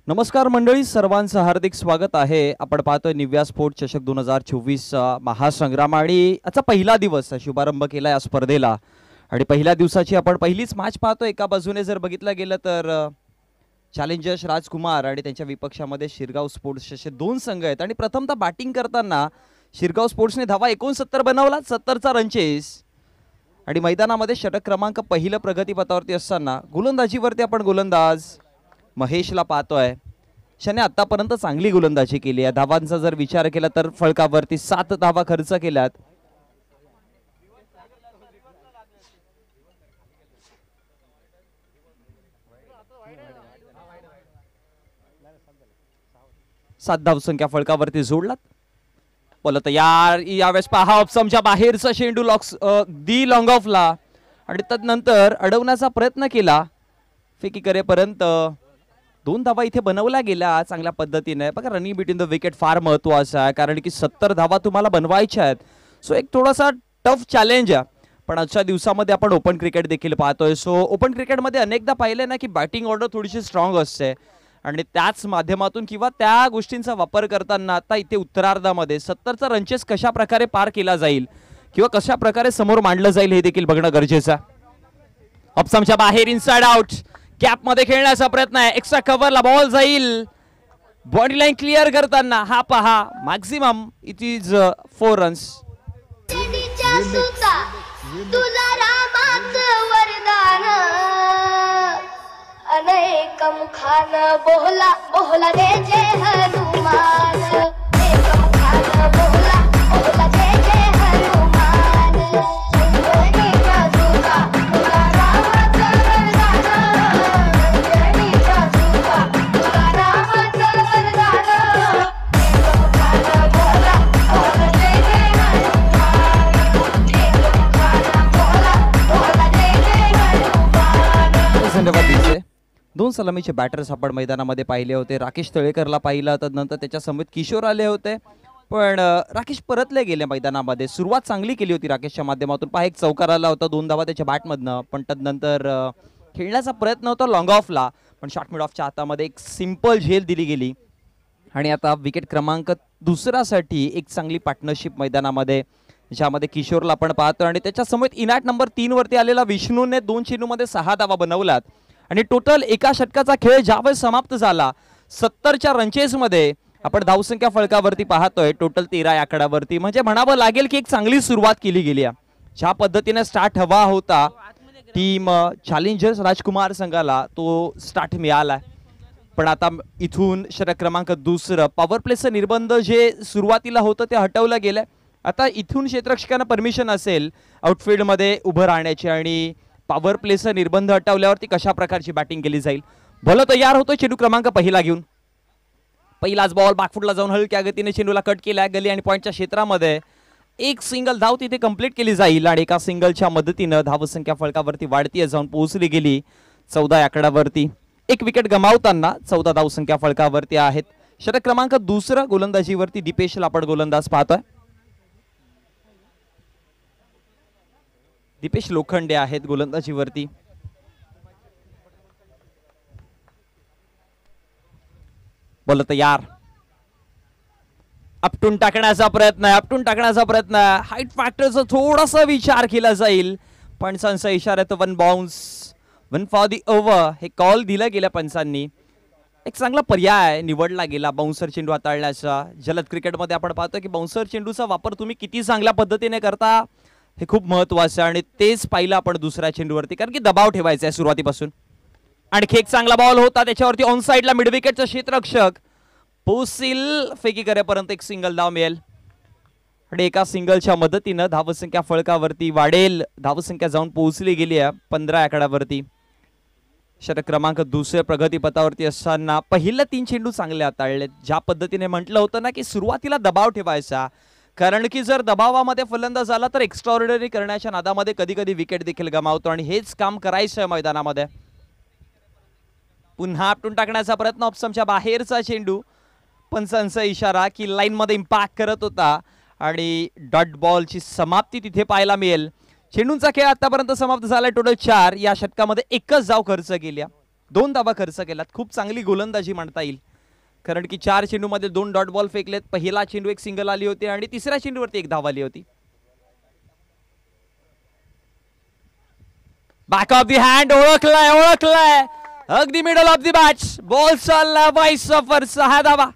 नमस्कार मंडळी, सर्वांचं हार्दिक स्वागत आहे। आपण पाहतोय निव्या स्पोर्ट चषक 2024 महासंग्राम, आणि आजचा पहिला दिवस शुभारंभ केला या स्पर्धेला, आणि पहिल्या दिवसाची आपण पहिलीच मॅच पाहतोय। एका बाजूने जर बघितलं गेलं तर चॅलेंजर्स राजकुमार आणि त्यांच्या विपक्षामध्ये शिरगाव स्पोर्ट्स असे दोन संघ आहेत, आणि प्रथमतः बॅटिंग करताना शिरगाव स्पोर्ट्सने धावा 69 बनवला, 70चा रन चेस, आणि मैदानामध्ये षटक क्रमांक पहिलं प्रगतीपथावरती असताना गोलंदाजीवरती आपण गोलंदाज महेशला पाहतोय। शने आतापर्यंत चांगली गोलंदाजी केली आहे। धावांचा जर विचार केला तर फळकावरती 7 धावा खर्च केल्यात। सात धावसंख्या फळकावरती जोडलात। बोलत यावेळेस पहा ऑप्शनच्या बाहेरचा शेंडू दी लॉंग ऑफला, आणि त्यानंतर अडवण्याचा प्रयत्न केला, फेकी करेपर्यंत 2 धावा इथे बनवल्या गेल्या चांगल्या पद्धतीने। बघा रनिंग बिटवीन द विकेट फार महत्त्वाचं आहे, कारण की 70 धावा तुम्हाला बनवायच्या आहेत। सो एक थोडासा टफ चॅलेंज आहे, पण आजच्या दिवसामध्ये आपण ओपन क्रिकेट देखील पाहतोय. सो ओपन क्रिकेटमध्ये अनेकदा पाहिले ना की बॅटिंग ऑर्डर थोडीशी स्ट्रॉंग असते आणि त्याच माध्यमातून किंवा त्या गोष्टींचा वापर करताना आता इथे उत्तरार्धामध्ये 70चा रनचेस कशा प्रकारे पार केला जाईल किंवा कशा प्रकारे समोर मांडलं जाईल हे देखील बघणं गरजेचं आहे. ऑप्शनच्या बाहेर इनसाइड आउट कॅप मध्ये खेळण्याचा प्रयत्न आहे. एक्स्ट्रा कव्हरला बॉल जाईल. बॉडी लाईन क्लिअर करताना हा पहा मॅक्झिमम इट इज 4 रन्स. तुझा रामाचं वरदान अनेक मुखान बोहला बोहला जय जय हनुमान. अनेक मुखान बोहला बोहला जय जय हनुमान. अंजनीच्या सुता तुझा रामाचं वरदान. अंजनीच्या सुता तुझा रामाचं वरदान. अनेक मुखान बोहला बोहला जय जय हनुमान. अनेक मुखान बोहला बोहला जय जय हनुमान. धन्यवाद दिसे. 2 सलामीचे बॅटर्स आपण मैदानामध्ये पाहिले होते. राकेश तळेकरला पाहिलं तर नंतर त्याच्या समेत किशोर आले होते पण राकेश परतले गेले मैदानामध्ये. सुरुवात चांगली केली होती राकेशच्या माध्यमातून. पहा एक चौकार आला होता 2 धावा त्याच्या बॅटमधनं पण तदनंतर खेळण्याचा प्रयत्न होता लॉंग ऑफला पण शॉर्ट मिड ऑफच्या हातामध्ये एक सिंपल झेल दिली गेली आणि आता विकेट क्रमांक 2साठी एक चांगली पार्टनरशिप मैदानामध्ये ज्यामध्ये किशोरला आपण पाहतो आणि त्याच्या समेत इनाट नंबर 3 वरती आलेला विष्णूने 2 चेंडूमध्ये 6 धावा बनवल्यात आणि टोटल एका षटकाचा खेळ ज्यावेळेस समाप्त झाला 70च्या रनचेस मध्ये आपण धावसंख्या फळकावरती पाहतोय टोटल 13 या आकड्यावरती. म्हणजे म्हणावं लागेल की एक चांगली सुरुवात केली गेली आहे. ज्या पद्धतीने स्टार्ट हवा होता टीम चॅलेंजर्स राजकुमार संघाला तो स्टार्ट मिळाला पण आता इथून षटक क्रमांक 2 पॉवर प्लेचं निर्बंध जे सुरुवातीला होतं ते हटवलं गेलंय. आता इथून क्षेत्ररक्षकांना परमिशन असेल आउटफील्डमध्ये उभं राहण्याची आणि पॉवर प्लेचं निर्बंध हटवल्यावरती कशा प्रकारची बॅटिंग केली जाईल. भलं तयार होतो चेंडू क्रमांक 1 घेऊन. पहिलाच बॉल बॅकफुटला जाऊन हलक्या गतीने चेंडूला कट केला गली आणि पॉईंटच्या क्षेत्रामध्ये एक सिंगल धाव तिथे कंप्लीट केली जाईल आणि एका सिंगलच्या मदतीनं धावसंख्या फळकावरती वाढती जाऊन पोहोचली गेली 14 आकड्यावरती. एक विकेट गमावताना 14 धावसंख्या फळकावरती आहेत. षटक क्रमांक 2 गोलंदाजीवरती दीपेश लापड गोलंदाज पाहतोय. दीपेश लोखंडे आहेत गोलंदाजीवरती. बोल तयार. अपटून टाकण्याचा प्रयत्न हाईट फॅक्टरचा थोडासा विचार केला जाईल. पंचांचा इशारा 1 बाउन्स 1 फॉर दी ओव्हर हे कॉल दिला गेल्या पंचांनी. एक चांगला पर्याय निवडला गेला बाउन्सर चेंडू हाताळण्याचा. जलद क्रिकेटमध्ये आपण पाहतो की बाउन्सर चेंडूचा वापर तुम्ही किती चांगल्या पद्धतीने करता हे खूप महत्त्वाचं आहे आणि तेच पाहिलं आपण दुसऱ्या चेंडूवरती कारण की दबाव ठेवायचा आहे सुरुवातीपासून. आणखी एक चांगला बॉल होता त्याच्यावरती ऑन साइडला मिड विकेटचा क्षेत्ररक्षक पोसिल फेकी करेपर्यंत एक सिंगल धाव मिळेल आणि एका सिंगलच्या मदतीनं धावसंख्या फळकावरती वाढेल. धावसंख्या जाऊन पोहोचली गेली आहे 15 आकड्यावरती. षटक क्रमांक 2 प्रगतीपथावरती असताना पहिल्या 3 चेंडू चांगले हाताळले. ज्या पद्धतीने म्हटलं होतं ना की सुरुवातीला दबाव ठेवायचा कारण की जर दबावामध्ये फलंदाज आला तर एक्स्ट्राऑर्डिनरी करण्याच्या नादामध्ये कधी कधी विकेट देखील गमावतो आणि हेच काम करायचं आहे मैदानामध्ये. पुन्हा आपटून टाकण्याचा प्रयत्न ऑप्शनच्या बाहेरचा चेंडू पंचांचा इशारा की लाईन मध्ये इम्पॅक्ट करत होता आणि डॉट बॉलची समाप्ती तिथे पाहायला मिळेल. चेंडूंचा खेळ आतापर्यंत समाप्त झाला टोटल 4. या षटकामध्ये एकच धाव खर्च केल्या 2 धावा खर्च केल्यात. खूप चांगली गोलंदाजी म्हणता येईल कारण की 4 चेंडूमध्ये 2 डॉट बॉल फेकलेत. पहिला चेंडू एक सिंगल आली होती आणि तिसऱ्या चेंडूवरती एक धाव आली होती. बॅक ऑफ दी हँड ओळखलाय अगदी middle of the batch ball चालला वाईस सफर 6 धावा.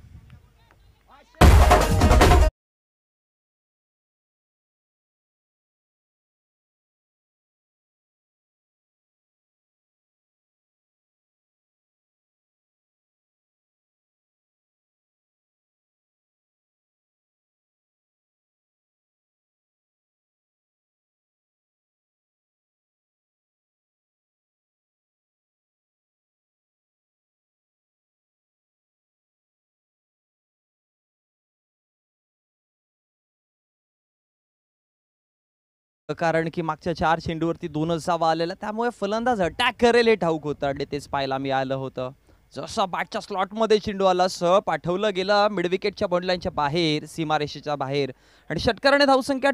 कारण की मागच्या 4 चेंडूवरती 2च धावा आलेल्या त्यामुळे फलंदाज अटॅक करेल हे ठाऊक होतं आणि तेच पाहायला मिळालं होतं. जसा बॅटच्या स्लॉटमध्ये चेंडू आला सह पाठवलं गेलं मिड विकेटच्या बॉन्डलाईनच्या बाहेर, सीमारेषेच्या बाहेर आणि षटकाराने धावसंख्या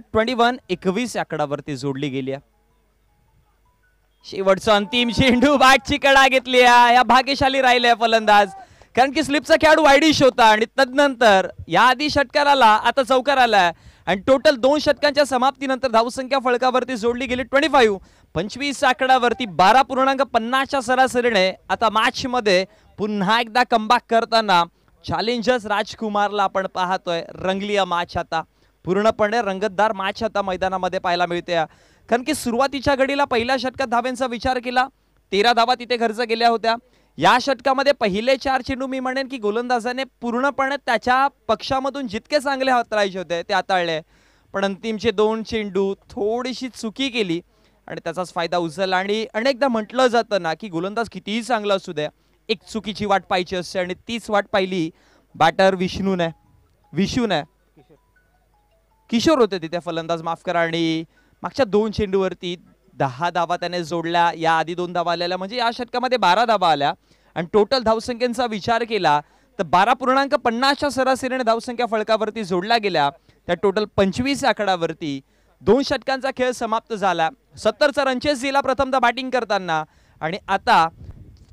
21 आकडावरती जोडली गेली आहे. शेवटचा अंतिम चेंडू बॅटची कडा घेतली आहे. या भाग्यशाली राहिले फलंदाज, कारण की स्लिपचा खेळाडू वाईडिश होता आणि तदनंतर या आधी षटकार आला, आता चौकार आलाय आणि टोटल 2 षटकांच्या समाप्तीनंतर धावसंख्या फलकावरती जोडली गेली 25 आकडावरती 12.50च्या सरासरीने. आता मॅच मध्ये पुन्हा एकदा कमबॅक करताना चॅलेंजर्स राजकुमारला आपण पाहतोय. रंगली मॅच, आता पूर्णपणे रंगतदार मॅच आता मैदानामध्ये पाहायला मिळते. कारण की सुरुवातीच्या घडीला पहिल्या षटकात धावांचा विचार केला, 13 धावा तिथे खर्च केल्या होत्या. या षटकामध्ये पहिले 4 चेंडू मी म्हणेन की गोलंदाजाने पूर्णपणे त्याच्या पक्षामधून जितके चांगले हाताळायचे होते ते हाताळले, पण अंतिमचे 2 चेंडू थोडीशी चुकी केली आणि त्याचाच फायदा उचलला. आणि अनेकदा म्हटलं जातं ना की गोलंदाज कितीही चांगला असू द्या, एक चुकीची वाट पाहायची असते आणि तीच वाट पाहिली बॅटर किशोर होते तिथे फलंदाज, माफ करा. आणि मागच्या 2 चेंडूवरती 10 धावा त्याने जोडल्या. या आधी 2 धावा आलेल्या, म्हणजे या षटकामध्ये 12 धावा आल्या आणि टोटल धावसंख्येचा विचार केला तर 12.50च्या सरासरीने धावसंख्या फलकावरती जोडल्या गेल्या. त्या टोटल 25 आकडावरती 2 षटकांचा खेळ समाप्त झाला. 70चा रनचेस दिला प्रथमतः बॅटिंग करताना आणि आता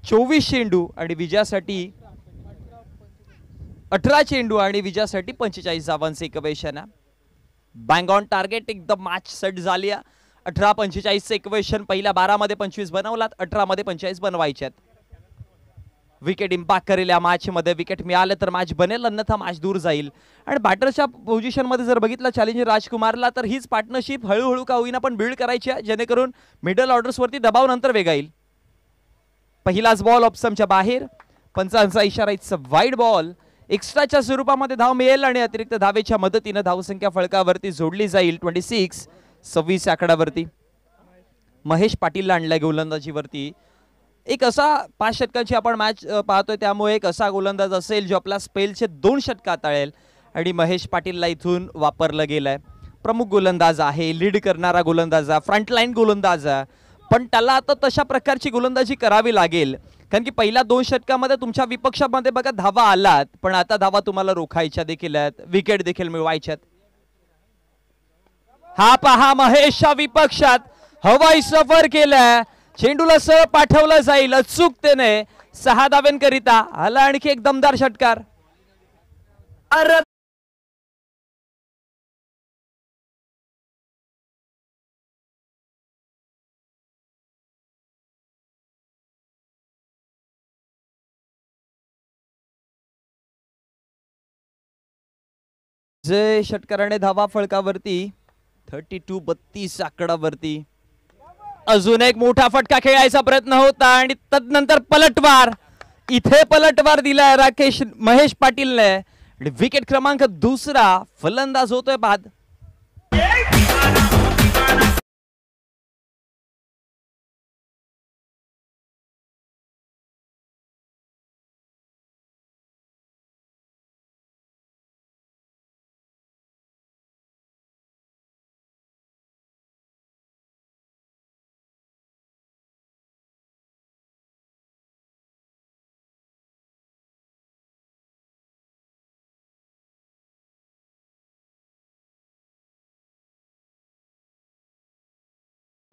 24 चेंडू आणि विजयासाठी 18 चेंडू आणि विजयासाठी 45 धावांचे एकवेशन. बँग ऑन टार्गेट, एकदम मॅच सेट झाली. 18-45चे इक्वेशन. पहिल्या 12 मध्ये 25 बनवलात, 18 मध्ये 45 बनवायचे. विकेट इम्पॅक्ट करेल या मॅच मध्ये. विकेट मिळाले तर मॅच बनेल, अन्यथा मॅच दूर जाईल. आणि बॅटरच्या पोझिशन मध्ये जर बघितलं चॅलेंजर राजकुमारला तर हीच पार्टनरशिप हळूहळू का होईना पण बिल्ड करायची आहे, जेणेकरून मिडल ऑर्डर्स वरती दबाव नंतर वेगा येईल. पहिलाच बॉल ऑप्शनच्या बाहेर, पंचांचा इशारा, इट्स अ वाईड बॉल. एक्स्ट्राच्या स्वरूपामध्ये धाव मिळेल आणि अतिरिक्त धावेच्या मदतीने धावसंख्या फलकावरती जोडली जाईल 26 आकडावरती. महेश पाटीलला आणलाय गोलंदाजीवरती. एक असा 5 षटकांची आपण मॅच पाहतोय, त्यामुळे एक असा गोलंदाज असेल जो आपला स्पेलचे 2 षटक हाताळेल आणि महेश पाटीलला इथून वापरलं गेलंय. प्रमुख गोलंदाज आहे, लीड करणारा गोलंदाज आहे, फ्रंटलाईन गोलंदाज आहे, पण त्याला आता तशा प्रकारची गोलंदाजी करावी लागेल. कारण की पहिल्या 2 षटकामध्ये तुमच्या विपक्षामध्ये बघा धावा आलात, पण आता धावा तुम्हाला रोखायच्या देखील आहेत, विकेट देखील मिळवायच्यात. हा पहा महेशच्या विपक्षात हवाई सफर केलाय, चेंडूला सरळ पाठवलं जाईल अचूकतेने 6 धाव्यांकरिता. आला आणखी एक दमदार षटकार. जे षटकाराने धावा फळकावरती 32 आकडावरती. अजून एक मोठा फटका खेळायचा प्रयत्न होता आणि तदनंतर पलटवार. इथे पलटवार दिलाय महेश पाटीलने. विकेट क्रमांक 2 फलंदाज होतोय बाद.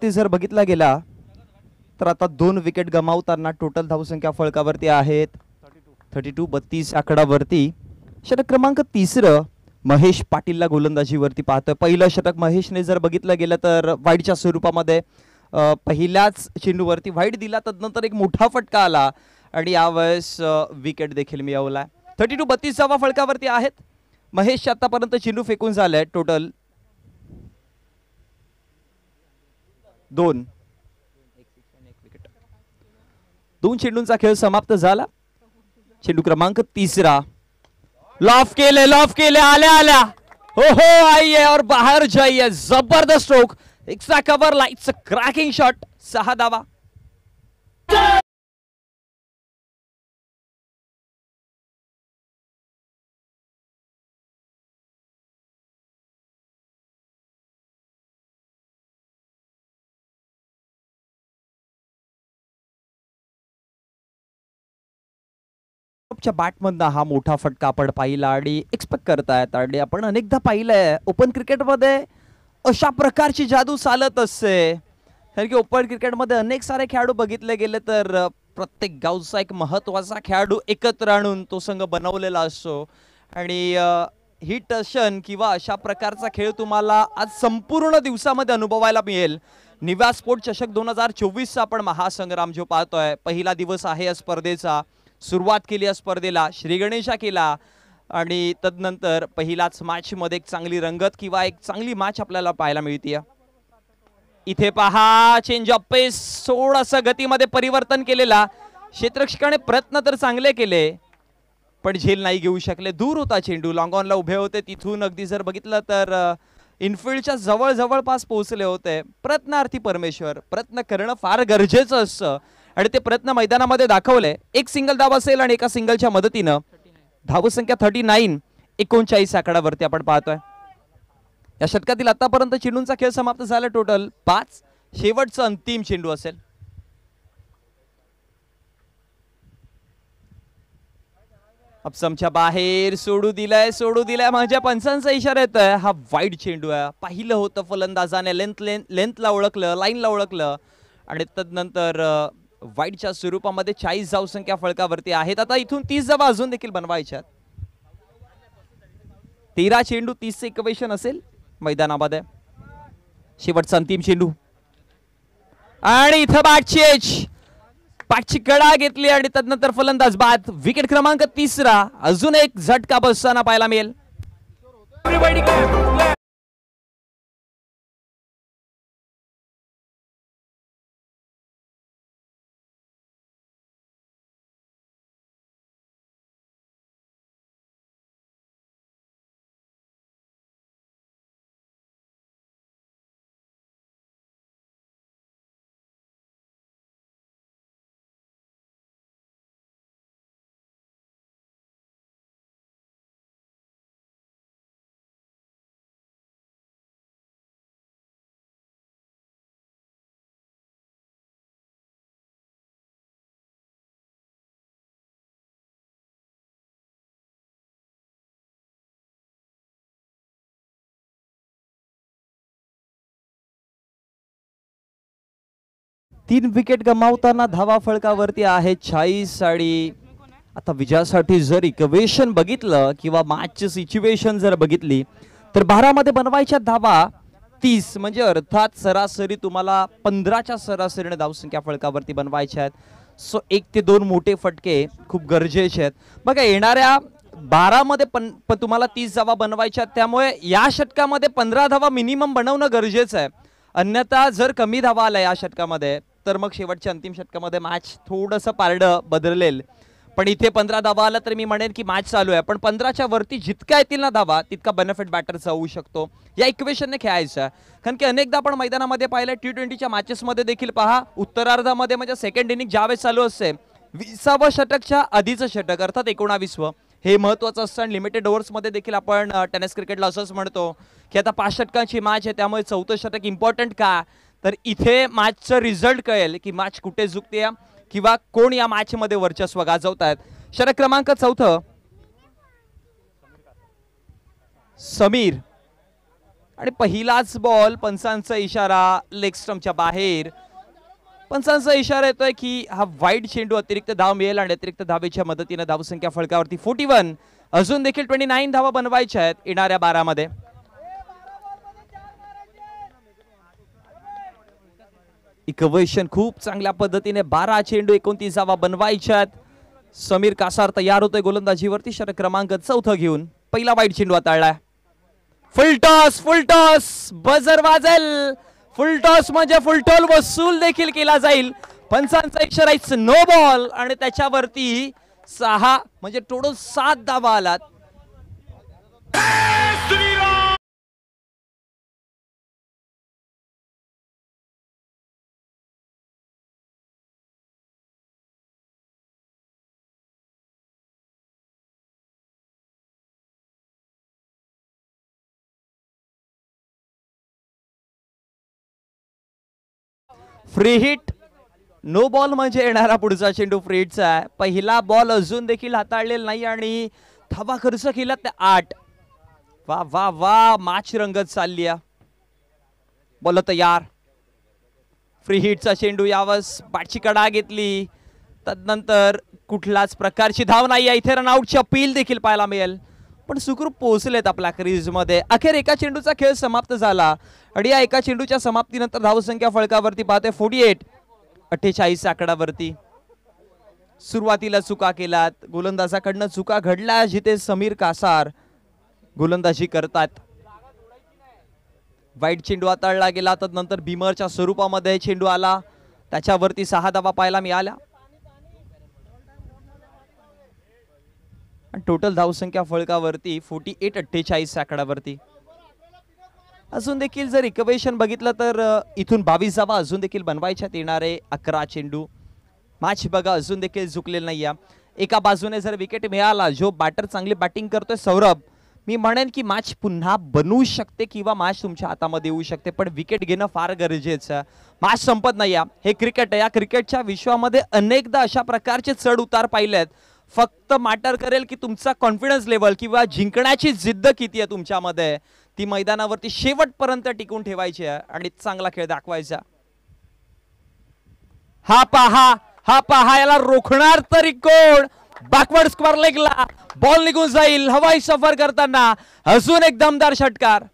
ते जर बघितला गेला तर आता 2 विकेट गमावताना टोटल धावसंख्या फळकावरती आहेत 32 आकडावरती. षटक क्रमांक 3 महेश पाटीलला गोलंदाजीवरती पाहतोय. पहिलं षटक महेशने जर बघितलं गेलं तर वाईडच्या स्वरूपामध्ये पहिल्याच चेंडूवरती वाईड दिला, तदनंतर एक मोठा फटका आला आणि यावेळेस विकेट देखील मिळवला. 32 फळकावरती आहेत. महेश आतापर्यंत चेंडू फेकून झालाय टोटल 2 चेंडूंचा खेळ समाप्त झाला. चेंडू क्रमांक 3 लॉफ केले आल्या हो आइए और बाहर जाइए. जबरदस्त stroke, extra cover lights cracking shot, 6 धावा. टॉपच्या बॅटमधनं हा मोठा फटका आपण पाहिला आणि एक्सपेक्ट करतायत आणि आपण अनेकदा पाहिलंय ओपन क्रिकेटमध्ये अशा प्रकारची जादू चालत असते. कारण की ओपन क्रिकेटमध्ये अनेक सारे खेळाडू बघितले गेले तर प्रत्येक गावचा एक महत्वाचा खेळाडू एकत्र आणून तो संघ बनवलेला असतो आणि ही टशन किंवा अशा प्रकारचा खेळ तुम्हाला आज संपूर्ण दिवसामध्ये अनुभवायला मिळेल. निव्या स्पोर्ट चषक 2024चा आपण महासंग्राम जो पाहतोय, पहिला दिवस आहे या स्पर्धेचा. सुरुवात केली या स्पर्धेला श्री गणेशा केला आणि तदनंतर पहिलाच मॅच मध्ये एक चांगली रंगत किंवा एक चांगली मॅच आपल्याला पाहायला मिळते. इथे पहा चेंज ऑफ पेस, थोडंसं गतीमध्ये परिवर्तन केलेला. क्षेत्ररक्षकाने प्रयत्न तर चांगले केले पण झेल नाही घेऊ शकले. दूर होता चेंडू, लॉंग ऑनला उभे होते, तिथून अगदी जर बघितलं तर इनफिल्डच्या जवळ जवळपास पोहोचले होते. प्रयत्नार्थी परमेश्वर, प्रयत्न करणं फार गरजेचं असतं आणि ते प्रयत्न मैदानामध्ये दाखवले. एक सिंगल धाव असेल आणि एका सिंगलच्या मदतीनं धावसंख्या 39 39 आकड्यावरती आपण पाहतोय. या षटकातील आतापर्यंत चेंडूंचा खेळ समाप्त झाला टोटल 5. शेवटचा अंतिम चेंडू असेल. अपसमच्या बाहेर सोडू दिलाय म्हणजे पंचांचा इशारा येतोय. हा वाईड चेंडू आहे. पाहिलं होतं फलंदाजाने, लेंथला ओळखलं, लाईनला ओळखलं आणि तदनंतर वाईडच्या स्वरूपामध्ये 40 धावसंख्या फळकावरती आहेत. आता इथून 30 धावा अजून देखील बनवायच्यात. 13 चेंडू 30 इक्वेशन असेल मैदानामध्ये. शेवटचा अंतिम चेंडू आणि इथं पाठची कडा घेतली आणि तदनंतर फलंदाज बाद. विकेट क्रमांक 3. अजून एक झटका बसताना पाहायला मिळेल. तीन विकेट गमावताना धावा फळकावरती आहे 40 आणि आता विजयासाठी जर इक्वेशन बघितलं किंवा मॅचची सिच्युएशन जर बघितली तर 12 मध्ये बनवायच्या धावा 30 म्हणजे अर्थात सरासरी तुम्हाला 15च्या सरासरीने धावसंख्या फळकावरती बनवायच्या आहेत. सो 1 ते 2 मोठे फटके खूप गरजेचे आहेत. बघा येणाऱ्या 12 मध्ये पण तुम्हाला 30 धावा बनवायच्या, त्यामुळे या षटकामध्ये 15 धावा मिनिमम बनवणं गरजेचं आहे. अन्यथा जर कमी धावा आल्या या षटकामध्ये तर मग शेवटच्या अंतिम षटकामध्ये मॅच थोडंसं पारडं बदलेल. पण इथे 15 धावा आला तर मी म्हणेन की मॅच चालू आहे. पण 15च्या वरती जितक्या येतील ना धावा तितका बेनिफिट बॅटरचा होऊ शकतो. या इक्वेशनने खेळायचं. कारण की अनेकदा आपण मैदानामध्ये पाहिलं T20च्या मॅचेसमध्ये देखील पहा, उत्तरार्धामध्ये म्हणजे सेकंड इनिंग ज्यावेळेस चालू असते 20व्या षटकच्या आधीचं षटक अर्थात 19वे हे महत्वाचं असतं. आणि लिमिटेड ओव्हर्समध्ये देखील आपण टेनिस क्रिकेटला असंच म्हणतो की आता 5 षटकांची मॅच आहे, त्यामुळे 4थं षटक इम्पॉर्टंट का, तर इथे मॅचचं रिझल्ट कळेल की मॅच कुठे झुकते किंवा कोण या मॅच मध्ये वर्चस्व गाजवतायत. षटक क्रमांक 4 समीर आणि पहिलाच बॉल, पंचांचा इशारा, लेग स्टंपच्या बाहेर. पंचांचा इशारा येतोय की हा वाईड चेंडू अतिरिक्त धाव मिळेल आणि अतिरिक्त धावेच्या मदतीने धावसंख्या फळकावरती 41. अजून देखील 29 धावा बनवायच्या आहेत येणाऱ्या 12 मध्ये. इक्वेशन खूप चांगल्या पद्धतीने 12 चेंडू 29 धावा बनवायच्यात. समीर कासार तयार होतोय गोलंदाजीवरती षटक क्रमांक 4 घेऊन. पहिला वाईड चेंडू हाताळलाय. फुल टॉस बजर वाजेल. फुल टॉस म्हणजे फुलटॉल वसूल देखील केला जाईल. पंचांचा इशारा इट्स नो बॉल आणि त्याच्यावरती 6 म्हणजे टोटल 7 धावा आलात. फ्री हिट नो बॉल म्हणजे येणारा पुढचा चेंडू फ्रीडचा आहे. पहिला बॉल अजून देखील हाताळलेला नाही आणि धावा खर्च केला त्या 8. वा वा वा, मॅच रंगत चालली आहे. बॉल तयार, फ्री हिटचा चेंडू, यावस बॅटची कडा घेतली, तदनंतर कुठलाच प्रकारची धाव नाही आहे. इथे रनआउटची अपील देखील पाहायला मिळेल, पण सुखरूप पोहोचलेत आपल्या क्रीजमध्ये. अखेर एका चेंडूचा खेळ समाप्त झाला आणि या एका चेंडूच्या समाप्तीनंतर धावसंख्या फळकावरती पाहते 48 आकडावरती. सुरुवातीला चुका केलात, गोलंदाजाकडनं चुका घडल्या, जिथे समीर कासार गोलंदाजी करतात. वाईट चेंडू हाताळला गेला, तदनंतर भीमरच्या स्वरूपामध्ये चेंडू आला, त्याच्यावरती 6 धावा पाहायला मिळाल्या. टोटल धावसंख्या फळकावरती 48 आकडावरती. अजून देखील जर इक्वेशन बघितलं तर इथून 22 धावा अजून देखील बनवायच्यात येणारे 11 चेंडू. मॅच बघा अजून देखील झुकलेलं नाही आहे. एका बाजूने जर विकेट मिळाला, जो बॅटर चांगली बॅटिंग करतोय सौरभ, मी म्हणेन की मॅच पुन्हा बनवू शकते किंवा मॅच तुमच्या हातामध्ये येऊ शकते, पण विकेट घेणं फार गरजेचं आहे. मॅच संपत नाही आहे, हे क्रिकेट आहे. या क्रिकेटच्या विश्वामध्ये अनेकदा अशा प्रकारचे चढ उतार पाहिलेत. फक्त मॅटर करेल की तुमचा कॉन्फिडन्स लेवल किंवा जिंकण्याची जिद्द किती आहे तुमच्यामध्ये, ती मैदानावरती शेवटपर्यंत टिकून ठेवायची आहे आणि चांगला खेळ दाखवायचा. हा पहा, याला रोखणार तरी कोण? बॅकवर्ड स्क्वेअर लेगला बॉल निघून जाईल. हवाई सफर करताना अजून एक दमदार षटकार.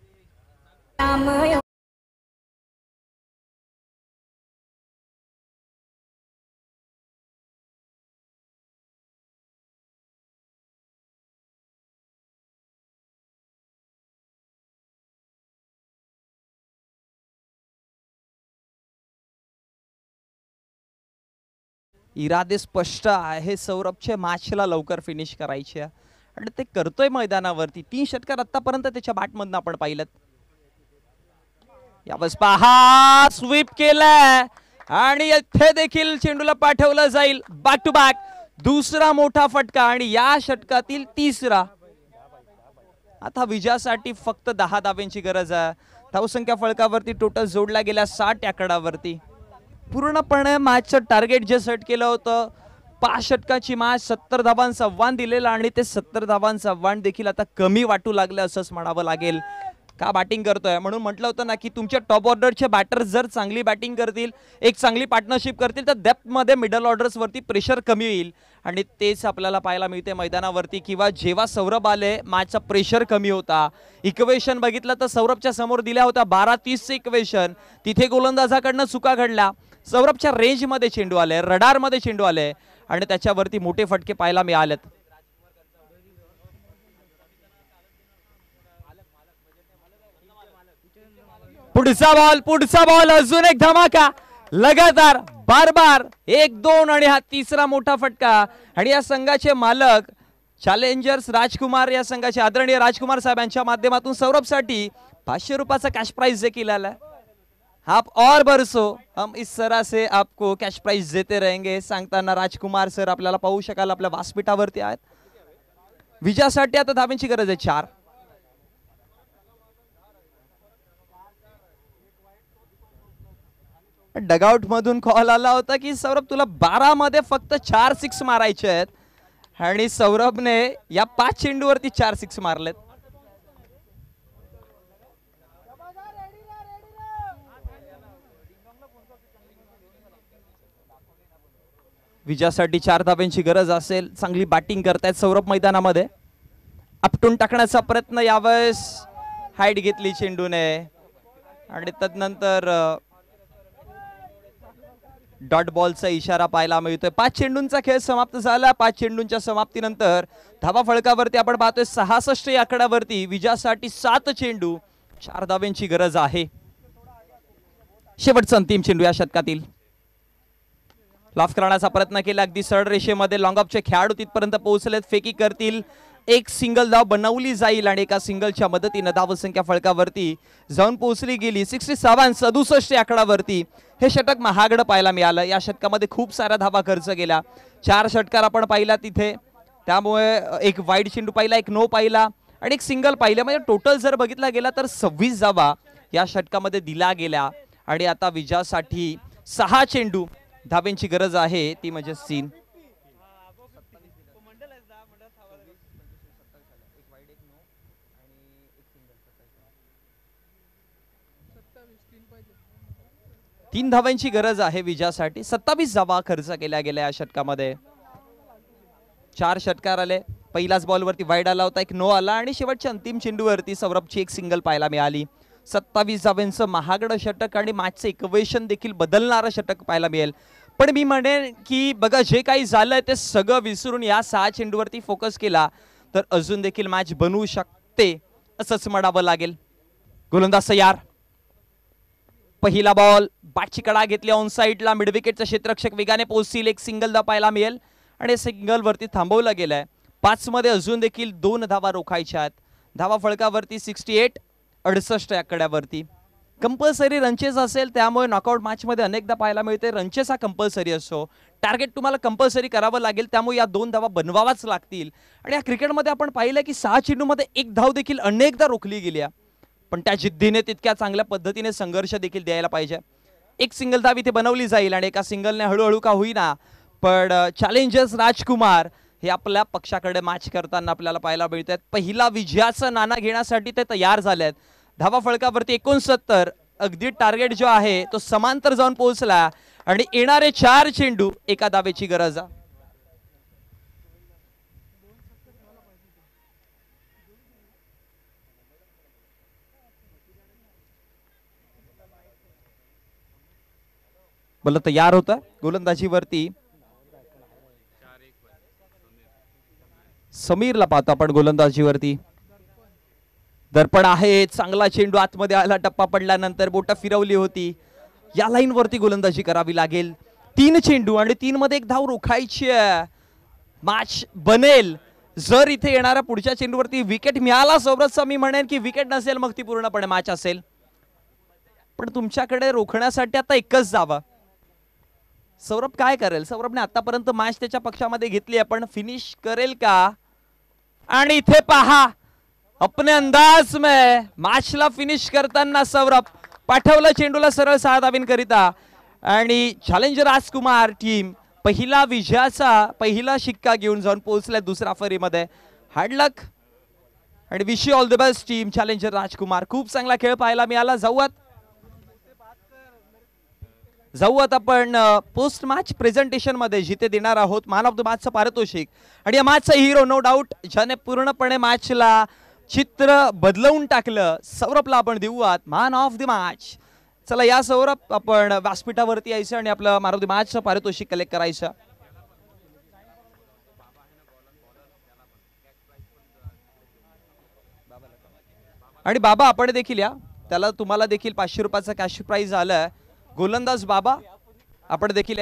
इरादे स्पष्ट आहे सौरभचे, मॅचला लवकर फिनिश करायचे आणि ते करतोय मैदानावरती. 3 षटकार आतापर्यंत त्याच्या बॅटमधनं आपण पाहिलं. यावेळेस पहा, स्वीप केलाय आणि इथे देखील चेंडूला पाठवलं जाईल. बॅक टू बॅक दुसरा मोठा फटका आणि या षटकातील 3रा. आता विजयासाठी फक्त 10 धाव्यांची गरज आहे. धावसंख्या फळकावरती टोटल जोडला गेल्या 60 आकडावरती. पूर्णपणे मॅचचं टार्गेट जे सेट केलं होतं, 5 षटकाची मॅच, 70 धावांचं आव्हान दिलेलं आणि ते 70 धावांचं आव्हान देखील आता कमी वाटू लागलं असंच म्हणावं लागेल. का बॅटिंग करतोय म्हणून म्हटलं होतं ना की तुमच्या टॉप ऑर्डरचे बॅटर जर चांगली बॅटिंग करतील, एक चांगली पार्टनरशिप करतील, तर डेप्थमध्ये मिडल ऑर्डर्स वरती प्रेशर कमी होईल आणि तेच आपल्याला पाहायला मिळते मैदानावरती. किंवा जेव्हा सौरभ आले, मॅचचा प्रेशर कमी होता. इक्वेशन बघितलं तर सौरभच्या समोर दिल्या होत्या 12-30 इक्वेशन, तिथे गोलंदाजाकडनं चुका घडल्या. सौरभच्या रेंजमध्ये चेंडू आले, रडारमध्ये चेंडू आले आणि त्याच्यावरती मोठे फटके पाहायला मिळालेत. पुढचा बॉल अजून एक धमाका, लगातार बार 1-2 आणि हा 3रा मोठा फटका. आणि या संघाचे मालक चॅलेंजर्स राजकुमार, या संघाचे आदरणीय राजकुमार साहेब यांच्या माध्यमातून सौरभसाठी 500 रुपयाचा कॅश प्राइज देखील आला. आप और बरसो हम इस तरह से आपको कॅश प्राइज देते रहेंगे सांगताना राजकुमार सर आपल्याला पाहू शकाल आपल्या व्यासपीठावरती आहेत. विजयासाठी आता धावांची गरज आहे 4. डगआउट मधून कॉल आला होता की सौरभ तुला 12 मध्ये फक्त 4 6 मारायचे आहेत आणि सौरभने या 5 चेंडूवरती 4 6 मारलेत. विजयासाठी 4 धाब्यांची गरज असेल. चांगली बॅटिंग करतायत सौरभ मैदानामध्ये. आपटून टाकण्याचा प्रयत्न, यावेळेस हाईट घेतली चेंडूने आणि तदनंतर डॉट बॉलचा इशारा पाहायला मिळतोय. 5 चेंडूंचा खेळ समाप्त झाला. 5 चेंडूंच्या समाप्तीनंतर धावा फळकावरती आपण पाहतोय 66 या आकड्यावरती. विजयासाठी 7 चेंडू, 4 धाव्यांची गरज आहे. शेवटचा अंतिम चेंडू या षटकातील. लॉफ करण्याचा प्रयत्न केला, अगदी सरळ रेषेमध्ये लॉंग ऑफचे खेळाडू तिथपर्यंत पोहोचलेत. फेकी करतील, एक सिंगल धाव बनवली जाईल आणि एका सिंगलच्या मदतीने धावसंख्या फळकावरती जाऊन पोहोचली गेली. 67 या आकडावरती हे षटक महागडं पाहायला मिळालं. या षटकामध्ये खूप साऱ्या धावा खर्च केल्या. 4 षटकार आपण पाहिला तिथे, त्यामुळे एक वाईड चेंडू पाहिला, एक नो पाहिला आणि एक सिंगल पाहिलं. म्हणजे टोटल जर बघितला गेला तर 26 धावा या षटकामध्ये दिल्या गेल्या आणि आता विजयासाठी 6 चेंडू धाब्यांची गरज आहे ती म्हणजे सीन. तीन धावांची गरज आहे विजयासाठी. 27 धावा खर्च केल्या गेल्या या षटकामध्ये. 4 षटकार आले. पहिल्याच बॉलवरती वाईड आला होता, एक नो आला आणि शेवटच्या अंतिम चेंडूवरती सौरभची एक सिंगल पाहायला मिळाली. 27 धावांचं महागडं षटक आणि मॅचचं इक्वेशन देखील बदलणारं षटक पाहायला मिळेल. पण मी म्हणेन की बघा जे काही झालंय ते सगळं विसरून या 6 चेंडूवरती फोकस केला तर अजून देखील मॅच बनवू शकते असंच म्हणावं लागेल. गोलंदाज तयार. पहिला बॉल बॅटची कडा घेतली ऑन साईडला. मिड विकेटचा क्षेत्ररक्षक वेगाने पोहोचतील. एक सिंगल दा पाहायला मिळेल आणि सिंगल वरती थांबवलं गेलंय. 5 मध्ये अजून देखील 2 धावा रोखायच्या आहेत. धावा फळकावरती 68 68 या कड्यावरती. कंपल्सरी रनचेस असेल त्यामुळे नॉकआउट मॅच मध्ये अनेकदा पाहायला मिळते रनचेस हा कंपल्सरी असतो. टार्गेट तुम्हाला कंपल्सरी करावं लागेल त्यामुळे या 2 धावा बनवावाच लागतील. आणि या क्रिकेटमध्ये आपण पाहिलं की 6 चेंडूमध्ये 1 धाव देखील अनेकदा रोखली गेली आहे. पण त्या जिद्दीने तितक्या चांगल्या पद्धतीने संघर्ष देखील द्यायला पाहिजे. एक सिंगल धाव इथे बनवली जाईल आणि एका सिंगलने हळूहळू का होईना पण चॅलेंजर्स राजकुमार हे आपल्या पक्षाकडे मॅच करताना आपल्याला पाहायला मिळतात. पहिला विजयाचा नाणा घेण्यासाठी ते तयार झालेत. धावा फळकावरती 69. अगदी टार्गेट जो आहे तो समांतर जाऊन पोहोचला आणि येणारे 4 चेंडू एका धावेची गरज आहे. बल्ला तयार होता गोलंदाजीवरती. समीरला पाहतो आपण गोलंदाजीवरती. दर्पण आहे. चांगला चेंडू आतमध्ये आला. टप्पा पडल्यानंतर बोट फिरवली होती. या लाईन वरती गोलंदाजी करावी लागेल. 3 चेंडू आणि 3 मध्ये 1 धाव रोखायची. मॅच बनेल जर इथे येणाऱ्या पुढच्या चेंडूवरती विकेट मिळाला सोबतच मी म्हणेन की विकेट नसेल मग ती पूर्णपणे मॅच असेल. पण तुमच्याकडे रोखण्यासाठी आता एकच धावा. सौरभ काय करेल? सौरभने आतापर्यंत मॅच त्याच्या पक्षामध्ये घेतली आहे पण फिनिश करेल का? आणि इथे पहा अपने अंदाज में मॅचला फिनिश करताना सौरभ पाठवलं चेंडूला सरळ 6 धावींकरिता आणि चॅलेंजर राजकुमार टीम पहिला विजयाचा पहिला शिक्का घेऊन जाऊन पोहोचलाय दुसऱ्या फेरीमध्ये. हार्ड लक आणि wish you all the best team challenger Rajkumar. खूप चांगला खेळ पाहायला मिळाला. जाऊयात आपण पोस्ट मॅच प्रेझेंटेशन मध्ये जिथे देणार आहोत मॅन ऑफ द मॅचचं पारितोषिक. आणि या मॅचचा हिरो नो डाऊट ज्याने पूर्णपणे मॅचला चित्र बदलवून टाकलं सौरभला आपण देऊयात मॅन ऑफ द मॅच. चला या सौरभ आपण व्यासपीठावरती यायचं आणि आपलं मॅन ऑफ द मॅचचं पारितोषिक कलेक्ट करायचं. आणि बाबा आपण देखील या. त्याला तुम्हाला देखील 500 रुपयाचा कॅश प्राइज आलाय. गोलंदाज बाबा आपण देखील